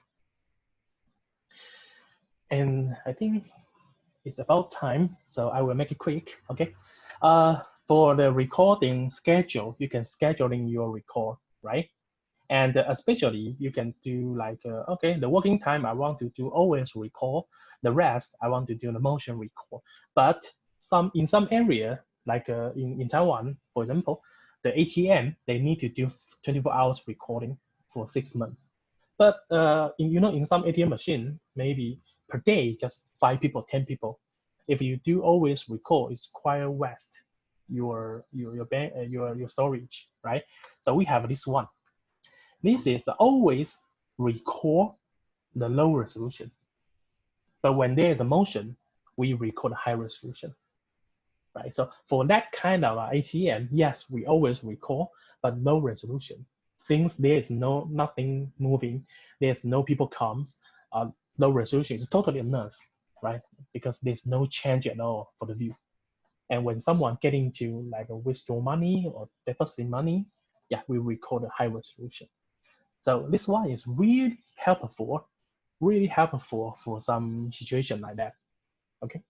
and I think it's about time, so I will make it quick. Okay, for the recording schedule, you can schedule in your record, right? And especially you can do okay, the working time I want to do always record, the rest I want to do the motion record. But in some area, like in Taiwan, for example, the ATM, they need to do 24 hours recording for 6 months. But in some ATM machine, maybe per day, just 5 people, 10 people. If you do always record, it's quite waste your storage, right? So we have this one. This is always record the low resolution. But when there is a motion, we record high resolution, right? So for that kind of ATM, yes, we always record, but low resolution. Since there is nothing moving, there's no people comes, low resolution is totally enough, right? Because there's no change at all for the view. And when someone getting to withdraw money or deposit money, yeah, we record a high resolution. So this one is really helpful for some situation like that. Okay.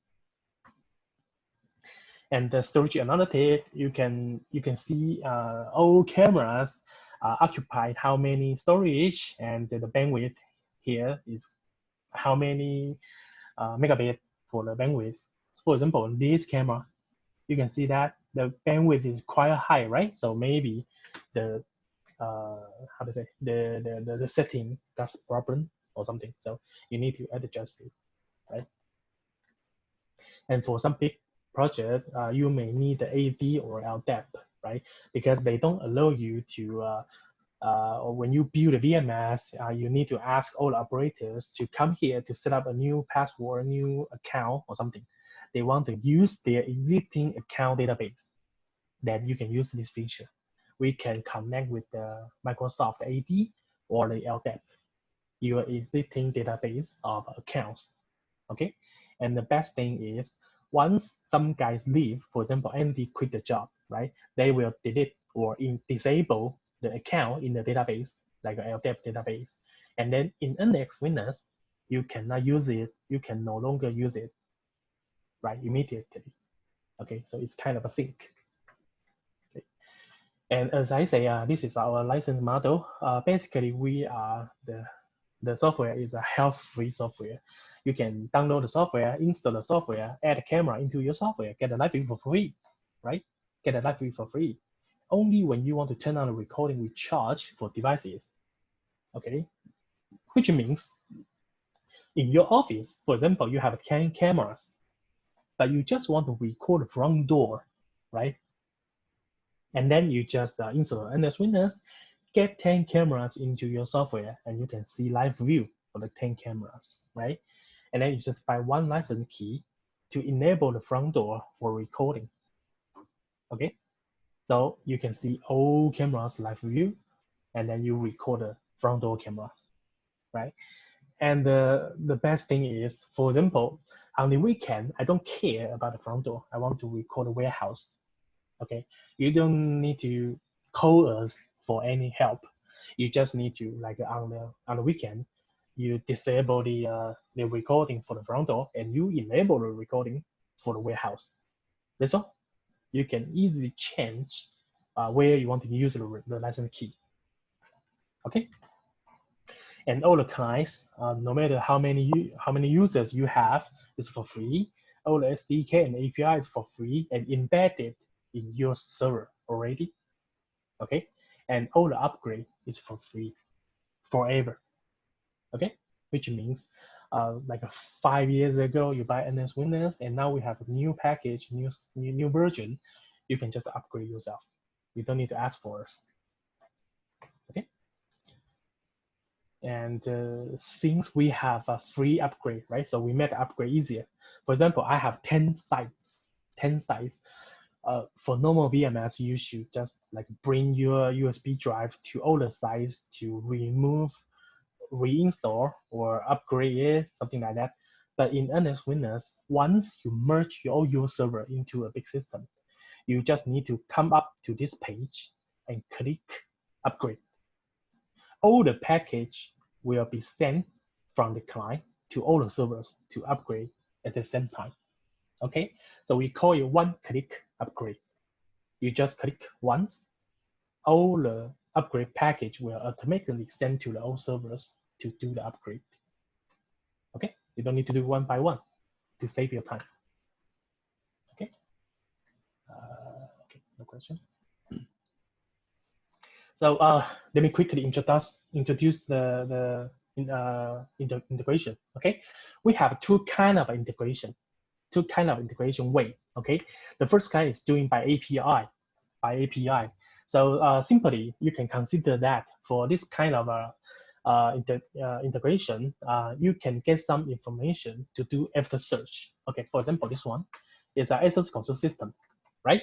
And the storage analytic, you can see all cameras occupied how many storage, and the bandwidth here is how many megabit for the bandwidth. For example, this camera, you can see that the bandwidth is quite high, right? So maybe the how to say the setting got problem or something, so you need to adjust it, right? And for some big project, you may need the AD or LDAP, right? Because they don't allow you to or when you build a VMS, you need to ask all operators to come here to set up a new password, a new account or something. They want to use their existing account database. That you can use this feature. We can connect with the Microsoft AD or the LDAP, your existing database of accounts. Okay, and the best thing is once some guys leave, for example, Andy quit the job, right? They will delete or disable the account in the database, like an LDAP database, and then in NX Windows, you cannot use it. You can no longer use it, right? Immediately. Okay, so it's kind of a sync. And as I say, this is our license model. Basically, we are the software is a health-free software. You can download the software, install the software, add a camera into your software, get a live view for free, right? Get a live view for free. Only when you want to turn on the recording, we charge for devices, okay? Which means in your office, for example, you have 10 cameras, but you just want to record the front door, right? And then you just install NS Windows, get 10 cameras into your software, and you can see live view for the 10 cameras, right? And then you just buy one license key to enable the front door for recording. Okay, so you can see all cameras live view, and then you record the front door cameras, right? And the best thing is, for example, on the weekend, I don't care about the front door. I want to record a warehouse. Okay, you don't need to call us for any help. You just need to on the weekend, you disable the recording for the front door and you enable the recording for the warehouse. That's all. You can easily change where you want to use the license key. Okay. And all the clients, no matter how many users you have, is for free. All the SDK and API is for free and embedded in your server already. Okay, and all the upgrade is for free forever. Okay, which means like 5 years ago you buy NS Windows, and now we have a new package, new version. You can just upgrade yourself. You don't need to ask for us. Okay. And since we have a free upgrade, right? So we make the upgrade easier. For example, I have 10 sites, 10 sites. For normal VMS, you should just like bring your USB drive to all the sites to remove, reinstall, or upgrade it, something like that. But in NS Windows, once you merge all your server into a big system, you just need to come up to this page and click upgrade. All the package will be sent from the client to all the servers to upgrade at the same time. Okay, so we call it one-click upgrade. You just click once, all the upgrade package will automatically send to the old servers to do the upgrade. Okay, you don't need to do one by one to save your time. Okay, okay, no question. So let me quickly introduce the integration. Okay, we have two kind of integration way. Okay, the first kind is doing by API. So simply you can consider that for this kind of integration, you can get some information to do after search. Okay, for example, this one is an access control system, right?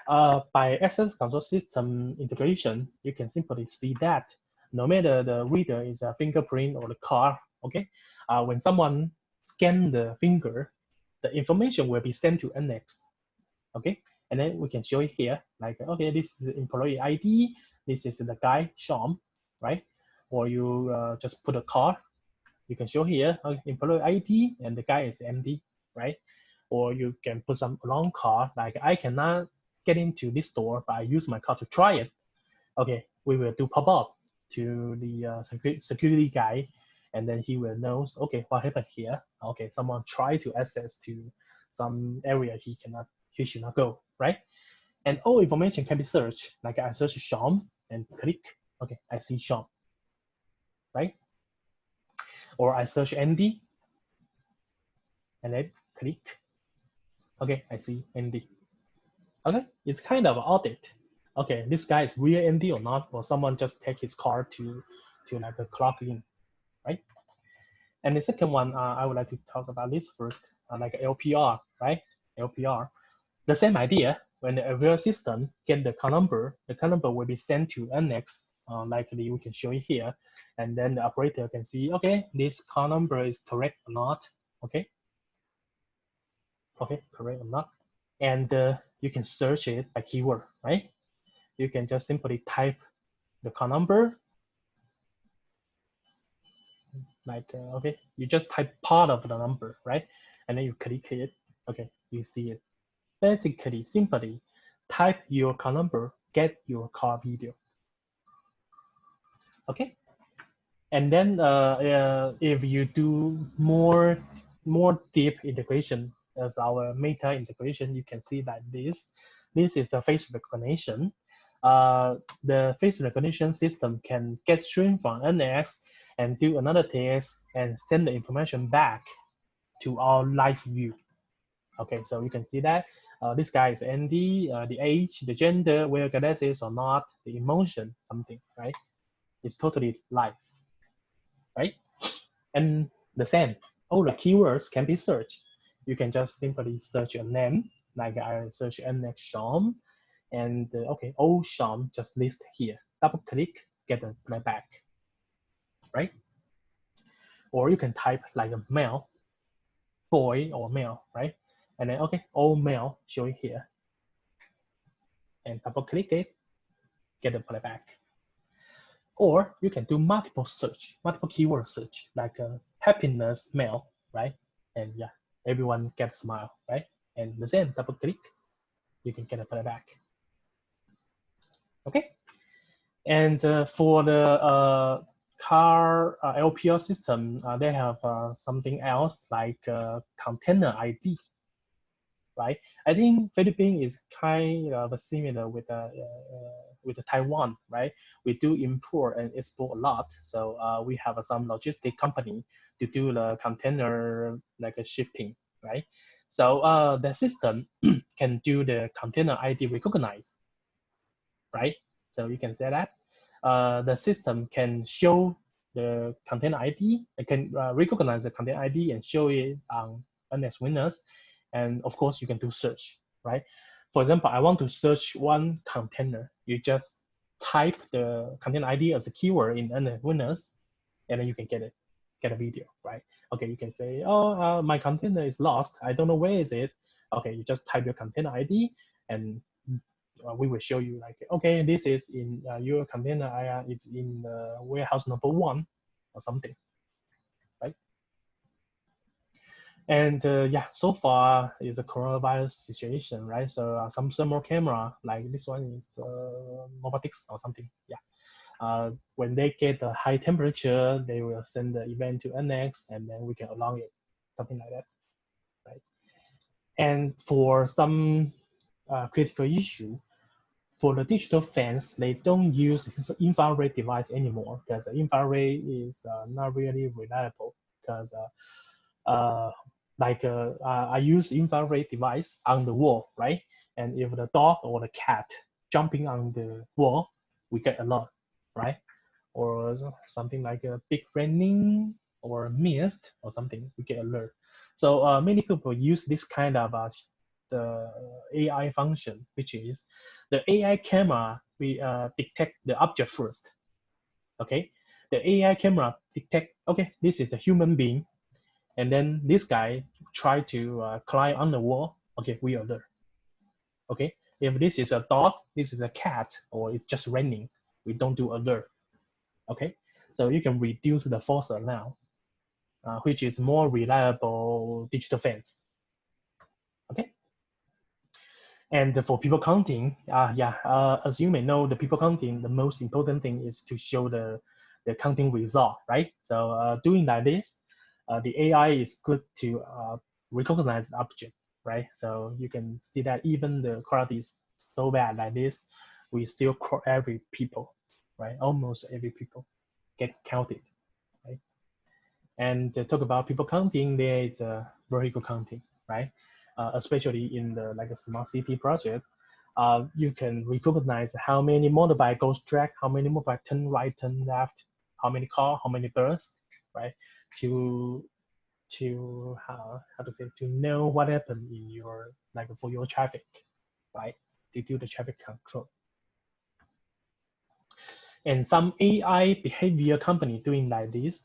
By access control system integration, you can simply see that no matter the reader is a fingerprint or the car, okay, when someone scan the finger, the information will be sent to NX, okay, and then we can show it here, like, okay, this is the employee ID, this is the guy, Sean, right? Or you just put a car, you can show here, okay, employee ID, and the guy is Andy, right? Or you can put some long car, like I cannot get into this store, but I use my car to try it. Okay, we will do pop-up to the security guy, and then he will know, okay, what happened here? Okay, someone tried to access to some area he should not go, right? And all information can be searched, like I search Sean and click, okay, I see Sean, right? Or I search Andy and then click, okay, I see Andy. Okay, it's kind of an audit. Okay, this guy is real Andy or not, or someone just take his car to like a clock in, right? And the second one, I would like to talk about this first, like LPR, right? LPR, the same idea. When the real system get the call number will be sent to NX. Likely we can show it here, and then the operator can see, okay, this call number is correct or not. Okay, okay, correct or not, and you can search it by keyword, right? You can just simply type the call number, like, okay, you just type part of the number, right? And then you click it, okay, you see it. Basically, simply type your call number, get your car video. Okay, and then if you do more deep integration as our meta integration, you can see that this is a face recognition. The face recognition system can get stream from NX and do another test and send the information back to our live view. Okay, so you can see that this guy is Andy, the age, the gender, wear glasses or not, the emotion, something, right? It's totally live, right? And the same, all the keywords can be searched. You can just simply search your name, like I search NX Sean, and okay, all Sean just list here. Double click, get the playback, right? Or you can type like a male, boy or male, right? And then okay, all male, show it here, and double click it, get the playback. Or you can do multiple search, multiple keyword search, like happiness male, right? And yeah, everyone gets smile, right? And the same, double click, you can get a playback. Okay. And for the car LPR system, they have something else like container ID. right? I think Philippines is kind of similar with the Taiwan, right? We do import and export a lot, so we have some logistic company to do the container like a shipping, right? So the system can do the container ID recognize, right? So you can say that the system can show the container ID, it can recognize the container ID and show it on NS winners. And of course, you can do search, right? For example, I want to search one container. You just type the container ID as a keyword in NS winners, and then you can get a video, right? Okay, you can say, oh, my container is lost. I don't know where is it. Okay, you just type your container ID and we will show you like, okay, this is in your container area, it's in warehouse number 1 or something, right? And yeah, so far is a coronavirus situation, right? So some thermal camera like this one is Optix or something, yeah. When they get a high temperature, they will send the event to NX and then we can allow it, something like that, right? And for some critical issue, for the digital fans, they don't use infrared device anymore because infrared is not really reliable because I use infrared device on the wall, right? And if the dog or the cat jumping on the wall, we get alert, right? Or something like a big raining or mist or something, we get alert. So many people use this kind of the AI function, which is the AI camera we detect the object first. Okay, the AI camera detect, okay, this is a human being, and then this guy try to climb on the wall. Okay, we alert. Okay, if this is a dog, this is a cat, or it's just raining, we don't do alert. Okay, so you can reduce the false alarm, which is more reliable digital fence. Okay. And for people counting, as you may know, the people counting, the most important thing is to show the counting result, right? So doing like this, the AI is good to recognize the object, right? So you can see that even the quality is so bad like this, we still every people, right? Almost every people get counted, right? And to talk about people counting, there is a vehicle counting, right? Especially in the like a smart city project, you can recognize how many motorbike goes track, how many motorbike turn right, turn left, how many car, how many birds, right? To how to say, to know what happened in your like for your traffic, right? To do the traffic control. And some AI behavior company doing like this,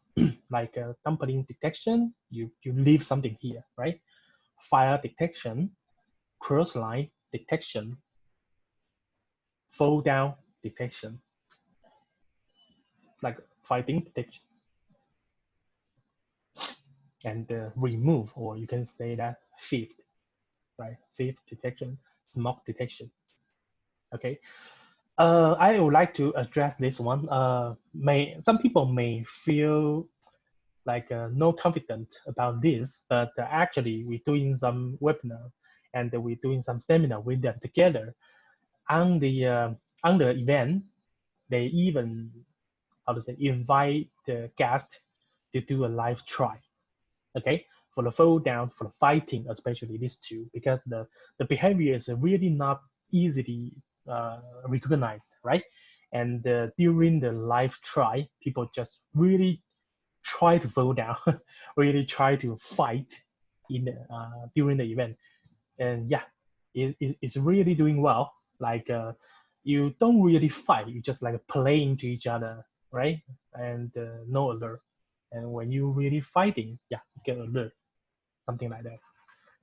like dumpling detection, you leave something here, right? Fire detection, cross line detection, fall down detection, like fighting detection, and remove, or you can say that thief, right? Thief detection, smoke detection. Okay. I would like to address this one. Some people may feel like no confident about this, but actually we're doing some webinar and we're doing some seminar with them together. On the event, they even, how to say, invite the guest to do a live try. Okay, for the fall down, for the fighting, especially these two, because the behavior is really not easily recognized, right? And during the live try, people just really try to fall down, really try to fight in during the event, and yeah, it's really doing well. Like you don't really fight, you just like playing to each other, right? And no alert. And when you really fighting, yeah, you get alert, something like that.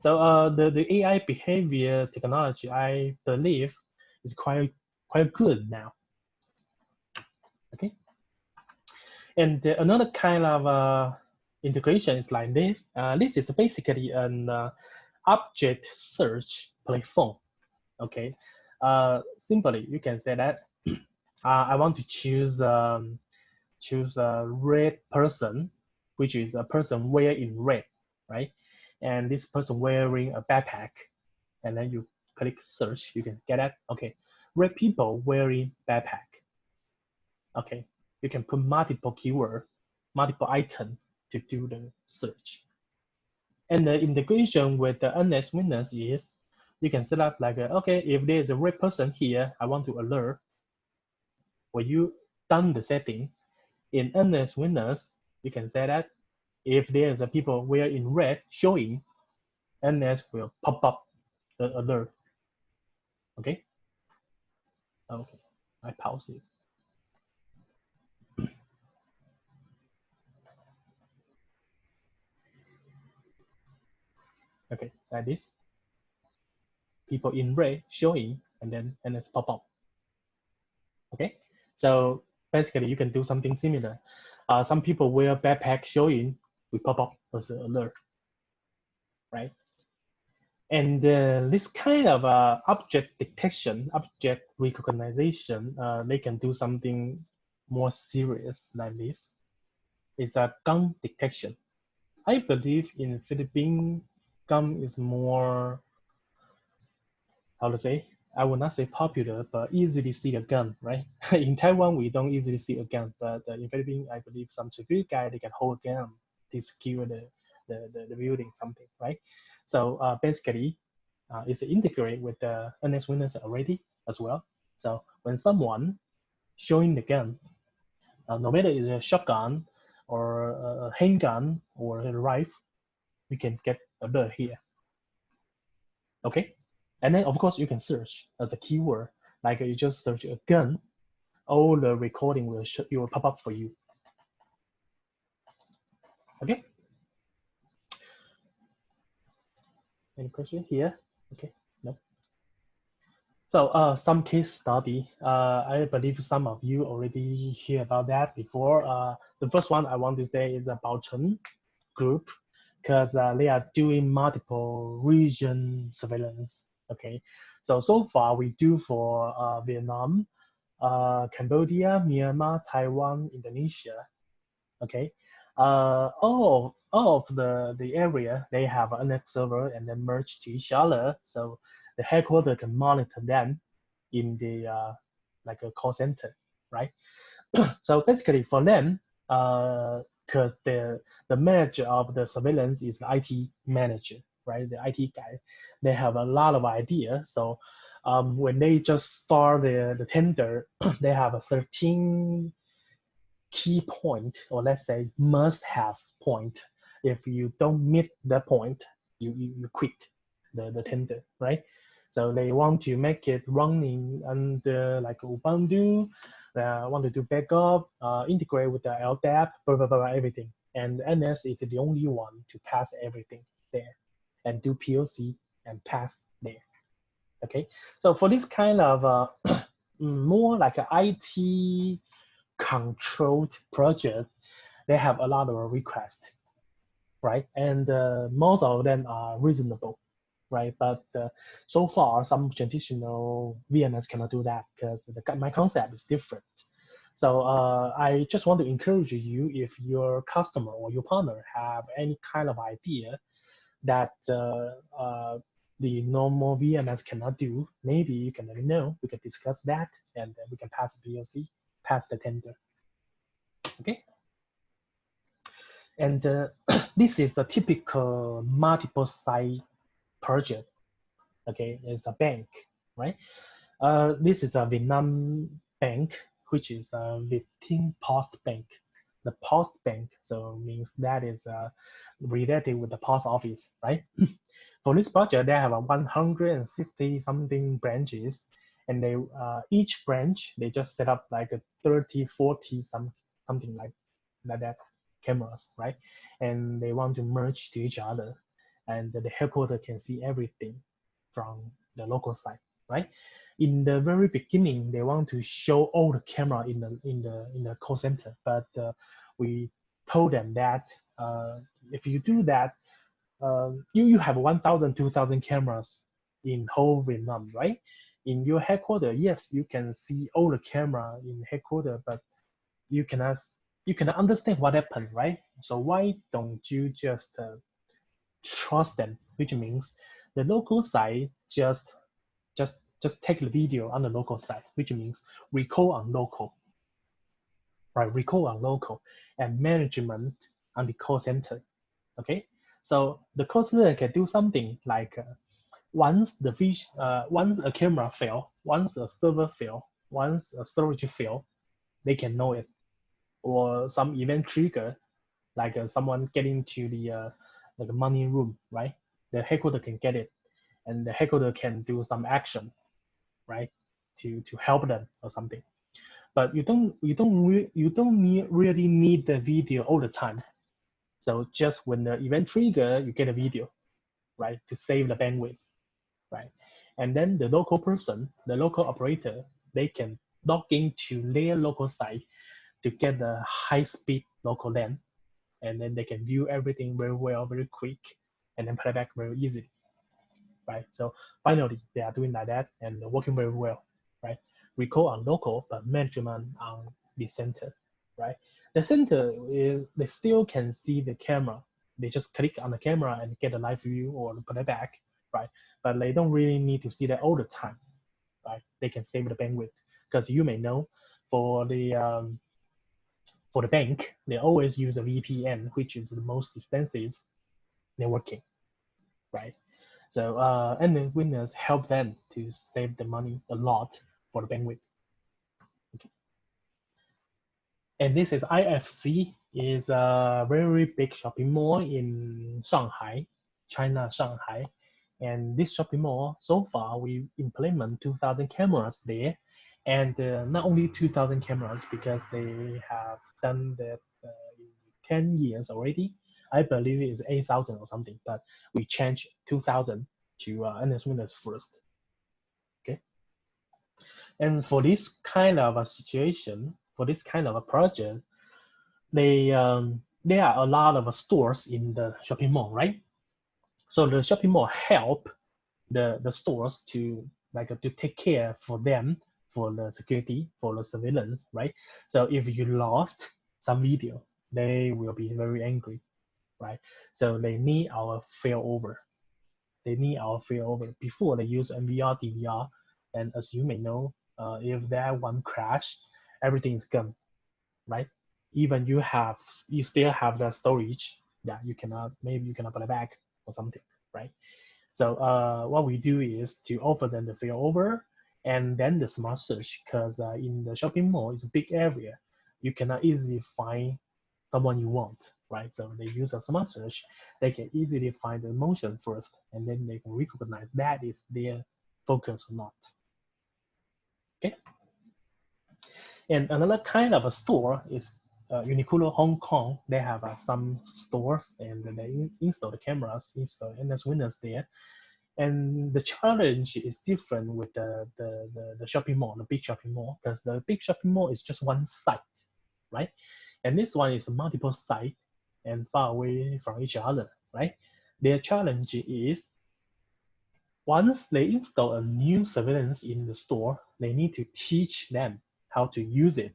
So the AI behavior technology, I believe, is quite good now. Okay. And another kind of integration is like this. This is basically an object search platform. Okay. Simply, you can say that I want to choose a red person, which is a person wearing red, right? And this person wearing a backpack. and then you click search, you can get it. Okay, red people wearing backpack. Okay, you can put multiple keyword, multiple item to do the search. And the integration with the NS Winners is you can set up like, okay, if there's a red person here, I want to alert. When you done the setting in NS Winners, you can say that if there's a people wearing red showing, NS will pop up the alert. Okay. Okay. I pause it. Okay, like this. People in red showing, and then NS pop up. Okay. So basically, you can do something similar. Some people wear backpack showing, we pop up as an alert, right? And this kind of object detection, object recognition, they can do something more serious like this. It's a gun detection. I believe in Philippines, gun is more, how to say, I would not say popular, but easily see a gun, right? In Taiwan, we don't easily see a gun, but in Philippines, I believe some security guy, they can hold a gun to secure the building, something, right? So basically, it's integrated with the NS Winners already as well. So when someone showing the gun, no matter it's a shotgun or a handgun or a rifle, we can get alert here. Okay, and then of course you can search as a keyword, like you just search a gun, all the recording will it will pop up for you. Okay. Any question here? Okay. No. So some case study. I believe some of you already hear about that before. The first one I want to say is about Chen group, because they are doing multiple region surveillance. Okay, so far we do for Vietnam, Cambodia, Myanmar, Taiwan, Indonesia. Okay, all of the area they have a net server and then merge to each other, so the headquarters can monitor them in the like a call center, right? So basically for them, because the manager of the surveillance is the IT manager, right? The IT guy, they have a lot of ideas. So when they just start the tender, they have a 13 key point, or let's say must have point. If you don't meet that point, you quit the tender, right? So they want to make it running under like Ubuntu, want to do backup, integrate with the LDAP, blah, blah, blah, everything. And NS is the only one to pass everything there and do POC and pass there. Okay, so for this kind of more like an IT controlled project, they have a lot of requests, right? And most of them are reasonable, right? But so far, some traditional VMS cannot do that because my concept is different. So I just want to encourage you, if your customer or your partner have any kind of idea that the normal VMS cannot do, maybe you can let me know. We can discuss that, and then we can pass the POC, pass the tender. Okay. And this is a typical multiple site project. Okay, it's a bank, right? This is a Vietnam bank, which is a Vietnam Post Bank. The Post Bank, so means that is related with the post office, right? For this project, they have 160 something branches, and they each branch they just set up like a 30, 40 something like that cameras, right? And they want to merge to each other, and the headquarters can see everything from the local side, right? In the very beginning, they want to show all the camera in the call center, but we told them that if you do that, you have 1,000, 2,000 cameras in whole Vietnam, right? In your headquarters, yes, you can see all the camera in headquarters, but you cannot understand what happened, right? So why don't you just trust them? Which means The local site just take the video on the local site, which means record on local, right? Record on local and management on the call center. Okay, so the call center can do something like once a camera fail, once a server fail, once a storage fail, they can know it, or some event trigger, like someone getting to the like a money room, right? The headquarter can get it, and the headquarter can do some action, right, to help them or something. But you don't really need the video all the time. So just when the event trigger, you get a video, right, to save the bandwidth, right? And then the local person, the local operator, they can log into their local site to get the high-speed local LAN, and then they can view everything very well, very quick, and then play back very easily, right? So finally, they are doing like that and working very well, right? Record on local, but management on the center, right? The center is, they still can see the camera. They just click on the camera and get a live view or play back, right? But they don't really need to see that all the time, right? They can save the bandwidth, because you may know for the bank, they always use a VPN, which is the most expensive networking, right? So and the winners help them to save the money a lot for the bandwidth. Okay. And this is IFC, is a very big shopping mall in Shanghai, China, Shanghai. And this shopping mall, so far, we implement 2,000 cameras there. And not only 2,000 cameras, because they have done that in 10 years already. I believe it's 8,000 or something, but we changed 2,000 to NS Windows first. Okay. And for this kind of a situation, for this kind of a project, there are a lot of stores in the shopping mall, right? So the shopping mall help the stores to to take care for them, for the security, for the surveillance, right? So if you lost some video, they will be very angry, right? So they need our failover. They need our failover before they use NVR, DVR. And as you may know, if that one crash, everything is gone, right? Even you still have the storage, yeah, maybe you cannot put it back or something, right? So what we do is to offer them the failover and then the smart search, because in the shopping mall, it's a big area. You cannot easily find someone you want, right? So they use a smart search. They can easily find the motion first, and then they can recognize that is their focus or not. Okay. And another kind of a store is Uniqlo Hong Kong. They have some stores, and they install the cameras, install NS Windows there. And the challenge is different with the shopping mall, the big shopping mall, because the big shopping mall is just one site, right? And this one is multiple sites and far away from each other, right? Their challenge is once they install a new surveillance in the store, they need to teach them how to use it,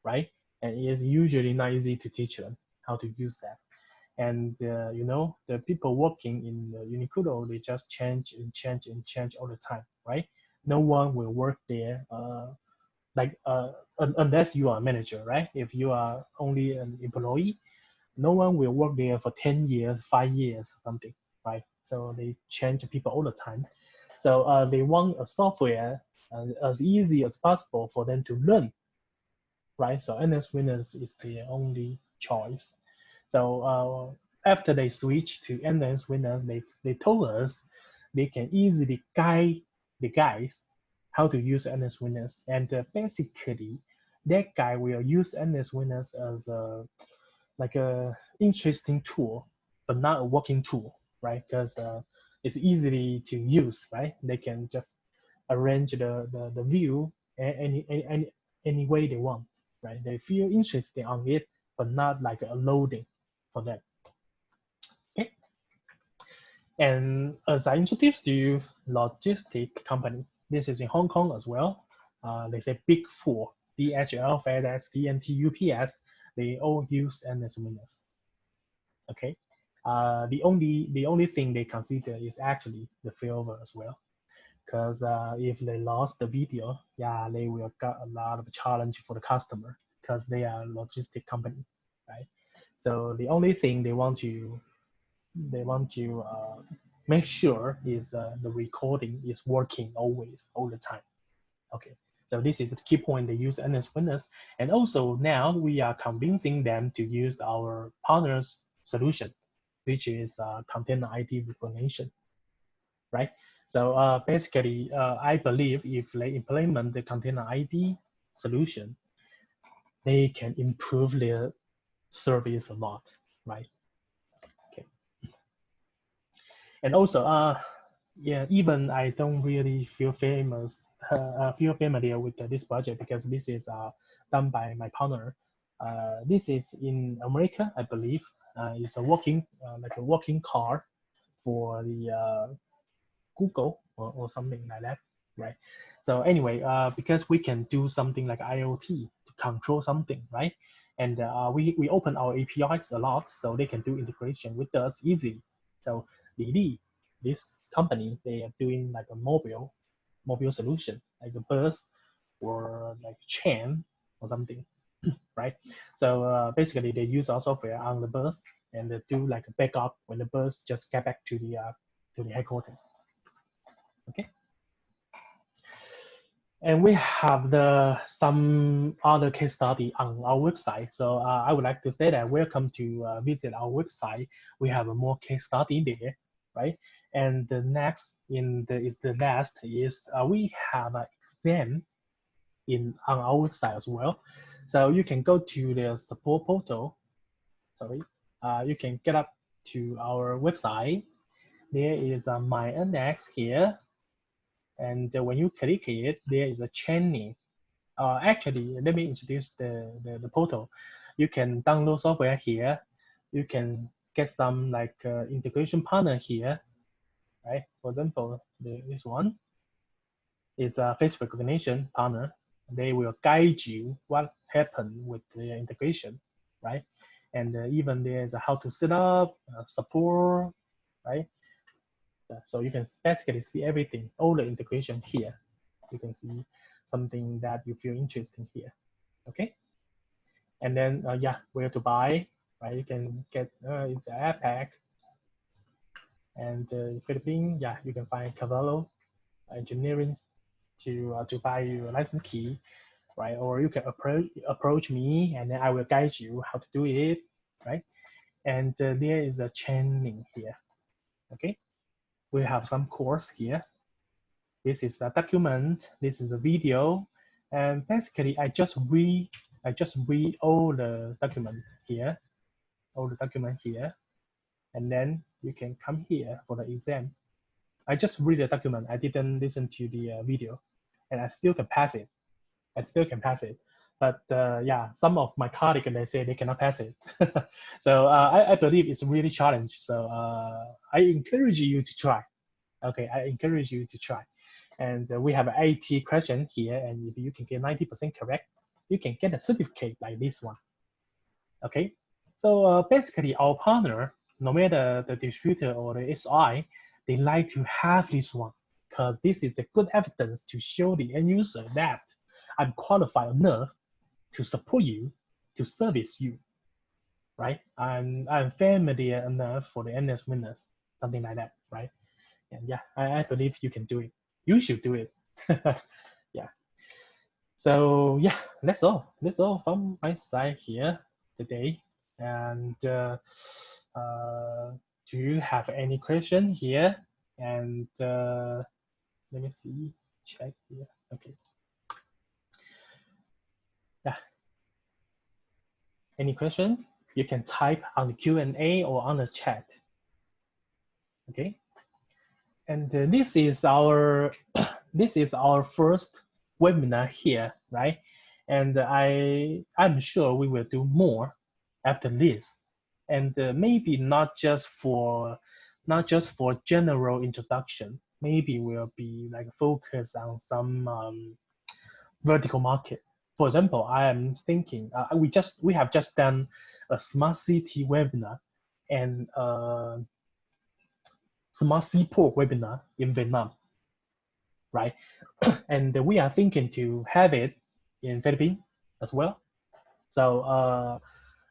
right? And it is usually not easy to teach them how to use that. And the people working in the Uniqlo, they just change and change and change all the time, right? No one will work there unless you are a manager, right? If you are only an employee, no one will work there for 10 years, 5 years, something, right? So they change people all the time. So they want a software as easy as possible for them to learn, right? So NS Windows is the only choice. So after they switch to NS Windows, they told us they can easily guide the guys how to use NS Windows. And basically, that guy will use NS Windows as a interesting tool, but not a working tool, right? Because it's easily to use, right? They can just arrange the view any way they want, right? They feel interested on it, but not like a loading for them. Okay. And as I introduced you, logistic company. This is in Hong Kong as well. They say Big Four: DHL, FedEx, TNT, UPS. They all use NS Windows. Okay. the only thing they consider is actually the failover as well. Because if they lost the video, yeah, they will got a lot of challenge for the customer because they are a logistic company, right? So the only thing they want to make sure is the recording is working always, all the time. Okay, so this is the key point they use NS Witness. And also now we are convincing them to use our partner's solution, which is container ID recognition, right? So basically, I believe if they implement the container ID solution, they can improve their service a lot, right? Okay. And also, yeah, even I don't really feel familiar with this project because this is done by my partner. This is in America, I believe. It's a working like a working car for the Google or something like that, right? So anyway, because we can do something like IoT to control something, right? And we open our APIs a lot, so they can do integration with us easily. So Lili, this company, they are doing like a mobile solution, like a bus or like chain or something, right? So basically, they use our software on the bus and they do like a backup when the bus just get back to the headquarters. Okay. And we have some other case study on our website. So I would like to say that welcome to visit our website. We have a more case study there, right? And the next is the last is we have an exam on our website as well. So you can go to the support portal. Sorry, you can get up to our website. There is my index here. And when you click it, there is a training. Actually, let me introduce the portal. You can download software here. You can get some like integration partner here, right? For example, this one is a face recognition partner. They will guide you what happened with the integration, right? And even there's a how to set up, support, right? So you can basically see everything, all the integration here. You can see something that you feel interesting here. Okay. And then yeah, where to buy, right? You can get it's APAC and Philippines. Yeah, you can find Cavallo Engineering to buy your license key, right? Or you can approach me and then I will guide you how to do it, right? And there is a training here. Okay, we have some course here. This is a document. This is a video, and basically I just read all the document here, and then you can come here for the exam. I just read the document. I didn't listen to the video, and I still can pass it. But yeah, some of my colleagues they say they cannot pass it. So I believe it's really challenge. So I encourage you to try. Okay, I encourage you to try. And we have 80 questions here, and if you can get 90% correct, you can get a certificate like this one. Okay, so basically our partner, no matter the distributor or the SI, they like to have this one because this is a good evidence to show the end user that I'm qualified enough to support you, to service you, right? I'm familiar enough for the NS winners, something like that, right? And yeah, I believe you can do it. You should do it. Yeah. So yeah, that's all. That's all from my side here today. And do you have any question here? And let me see, check here. Okay. Yeah. Any question? You can type on the Q&A or on the chat. Okay. And this is our first webinar here, right? And I'm sure we will do more after this, and maybe not just for general introduction. Maybe we'll be like focus on some vertical market. For example, I am thinking we have just done a smart city webinar. and smart seaport webinar in Vietnam, right? And we are thinking to have it in Philippines as well. So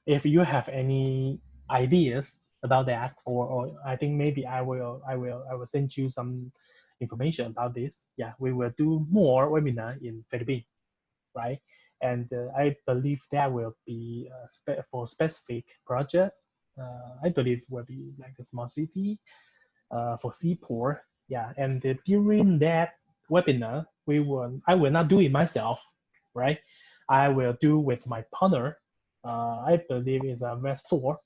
if you have any ideas about that, or I think maybe I will send you some information about this. Yeah, we will do more webinar in Philippines, right? And I believe that will be for specific project. I believe will be like a small city for seaport. Yeah, and during that webinar, I will not do it myself, right? I will do with my partner. I believe is a Vestor.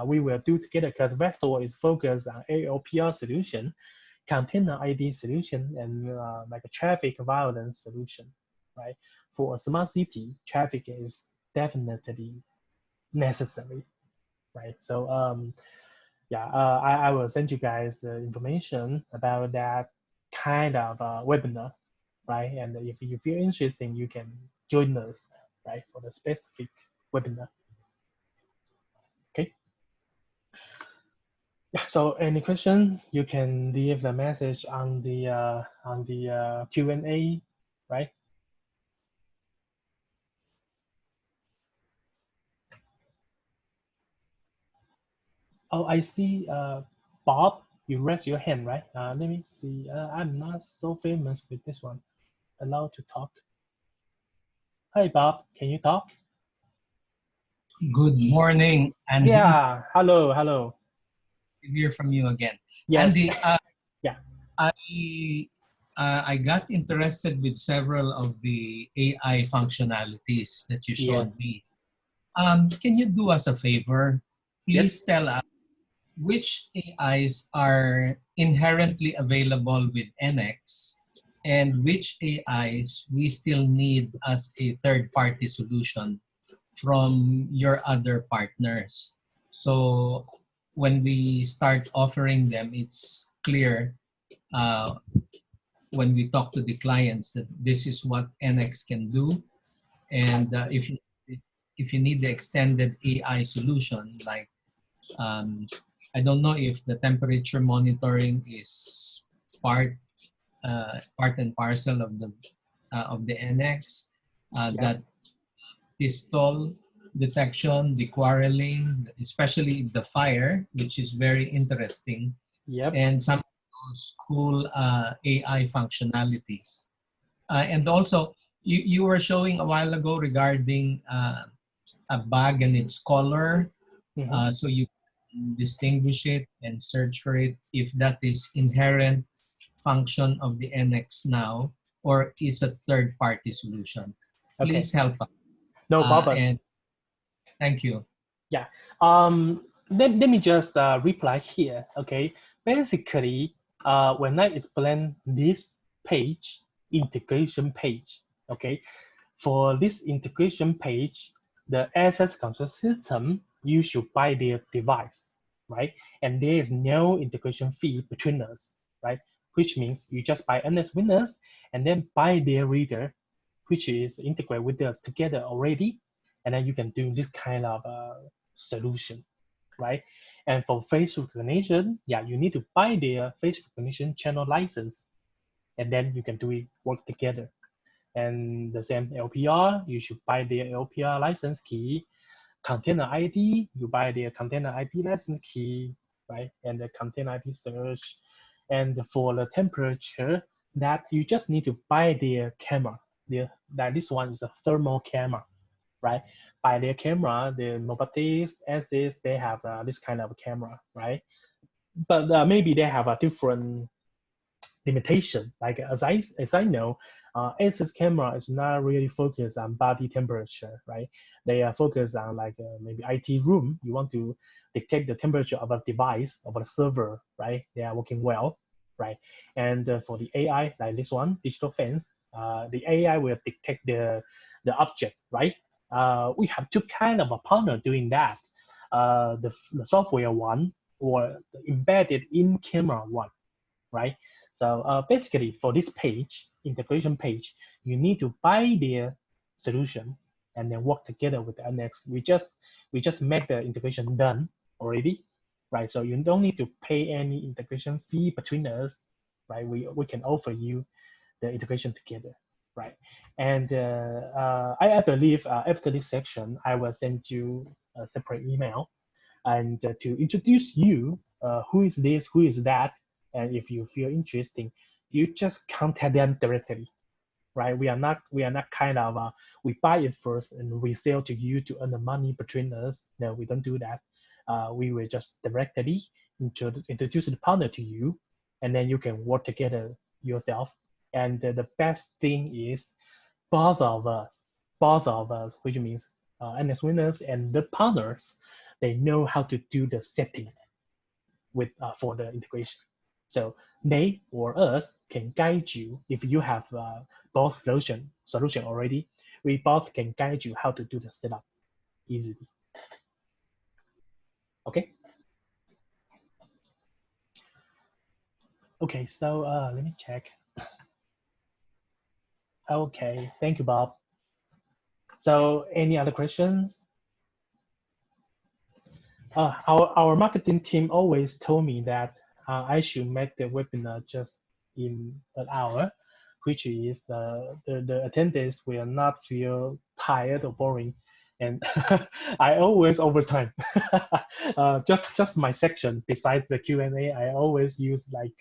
We will do together because Vestor is focused on AOPR solution, container ID solution, and like a traffic violence solution, right? For a smart city, traffic is definitely necessary, right? So yeah, I will send you guys the information about that kind of webinar, right? And if you feel interesting, you can join us, right, for the specific webinar. Okay. Yeah. So any question, you can leave the message on the Q&A, right? Oh, I see. Bob, you raise your hand, right? Let me see. I'm not so famous with this one. Allowed to talk. Hi, Bob. Can you talk? Good morning, Andy. Yeah. Hello. Hello. Good to hear from you again. Yes. Andy, Yeah. I got interested with several of the AI functionalities that you Yeah. showed me. Can you do us a favor? Yes. Please tell us which AIs are inherently available with NX and which AIs we still need as a third-party solution from your other partners. So when we start offering them, it's clear uh, when we talk to the clients that this is what NX can do. And if you need the extended AI solution, like I don't know if the temperature monitoring is part and parcel of the NX, Yeah. that pistol detection, the quarreling, especially the fire, which is very interesting, Yep. and some of those cool AI functionalities. And also, you were showing a while ago regarding a bag and its color, Mm-hmm. so you can distinguish it and search for it if that is inherent function of the NX now or is a third-party solution. Okay. Please help us. No problem. And thank you. Yeah. Let me just reply here. Okay. Basically, when I explain this page, integration page, okay, for this integration page, the access control system, you should buy their device, right? And there is no integration fee between us, right? Which means you just buy NS Winners and then buy their reader, which is integrated with us together already, and then you can do this kind of solution, right? And for face recognition, yeah, you need to buy their face recognition channel license, and then you can do it work together. And the same LPR, you should buy their LPR license key. Container ID, you buy their container ID license key, right? And the container ID search. And for the temperature, that you just need to buy their camera. That this one is a thermal camera, right? By their camera, the Mobatis, Asus, they have this kind of camera, right? But maybe they have a different limitation. Like as I know, Asus camera is not really focused on body temperature, right? They are focused on like maybe IT room. You want to detect the temperature of a device of a server, right? They are working well, right? And for the AI, like this one, digital fence, the AI will detect the object, right? We have two kind of a partner doing that. The software one or the embedded in camera one, right? So basically for this page, integration page, you need to buy their solution and then work together with the NX. We just make the integration done, already, right? So you don't need to pay any integration fee between us, right? We can offer you the integration together, right? And I believe after this section, I will send you a separate email and to introduce you, who is this, who is that, and if you feel interesting, you just contact them directly, right? We are not kind of we buy it first and we sell to you to earn the money between us. No, we don't do that. We will just directly introduce the partner to you, and then you can work together yourself. And the best thing is both of us, which means NS winners and the partners, they know how to do the setting with for the integration. So they or us can guide you if you have both solution already. We both can guide you how to do the setup easily. Okay. Okay. So let me check. Okay. Thank you, Bob. So any other questions? Our marketing team always told me that I should make the webinar just in an hour, which is the attendance will not feel tired or boring. And I always overtime. Just my section. Besides the Q&A, I always use like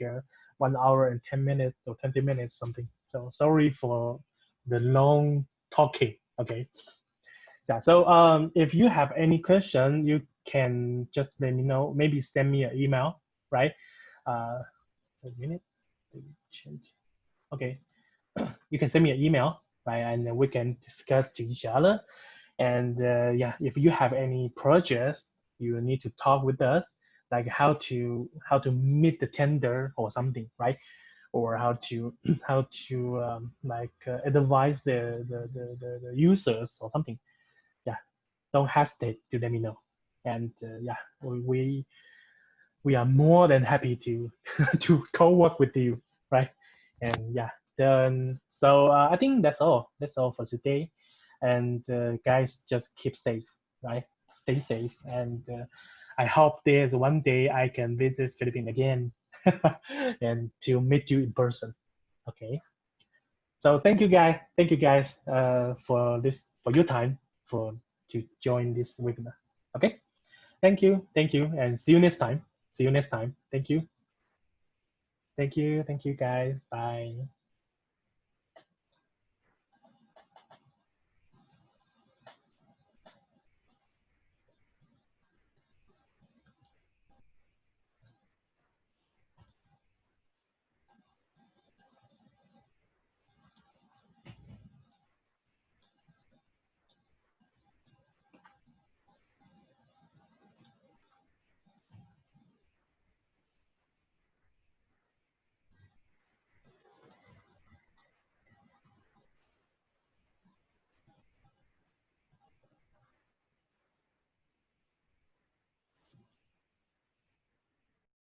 1 hour and 10 minutes or 20 minutes something. So sorry for the long talking. Okay. Yeah, so if you have any question, you can just let me know. Maybe send me an email, right? A minute, let me change. Okay, you can send me an email, right? And then we can discuss to each other. And yeah, if you have any projects, you need to talk with us, like how to meet the tender or something, right? Or how to advise the users or something. Yeah, don't hesitate to let me know. And yeah, we are more than happy to to co-work with you, right? And yeah, then so I think that's all. That's all for today. And guys, just keep safe, right? Stay safe, and I hope there's one day I can visit Philippines again and to meet you in person. Okay. So thank you, guys. Thank you, guys, for your time for to join this webinar. Okay. Thank you. Thank you, and see you next time. See you next time. Thank you. Thank you. Thank you, guys. Bye.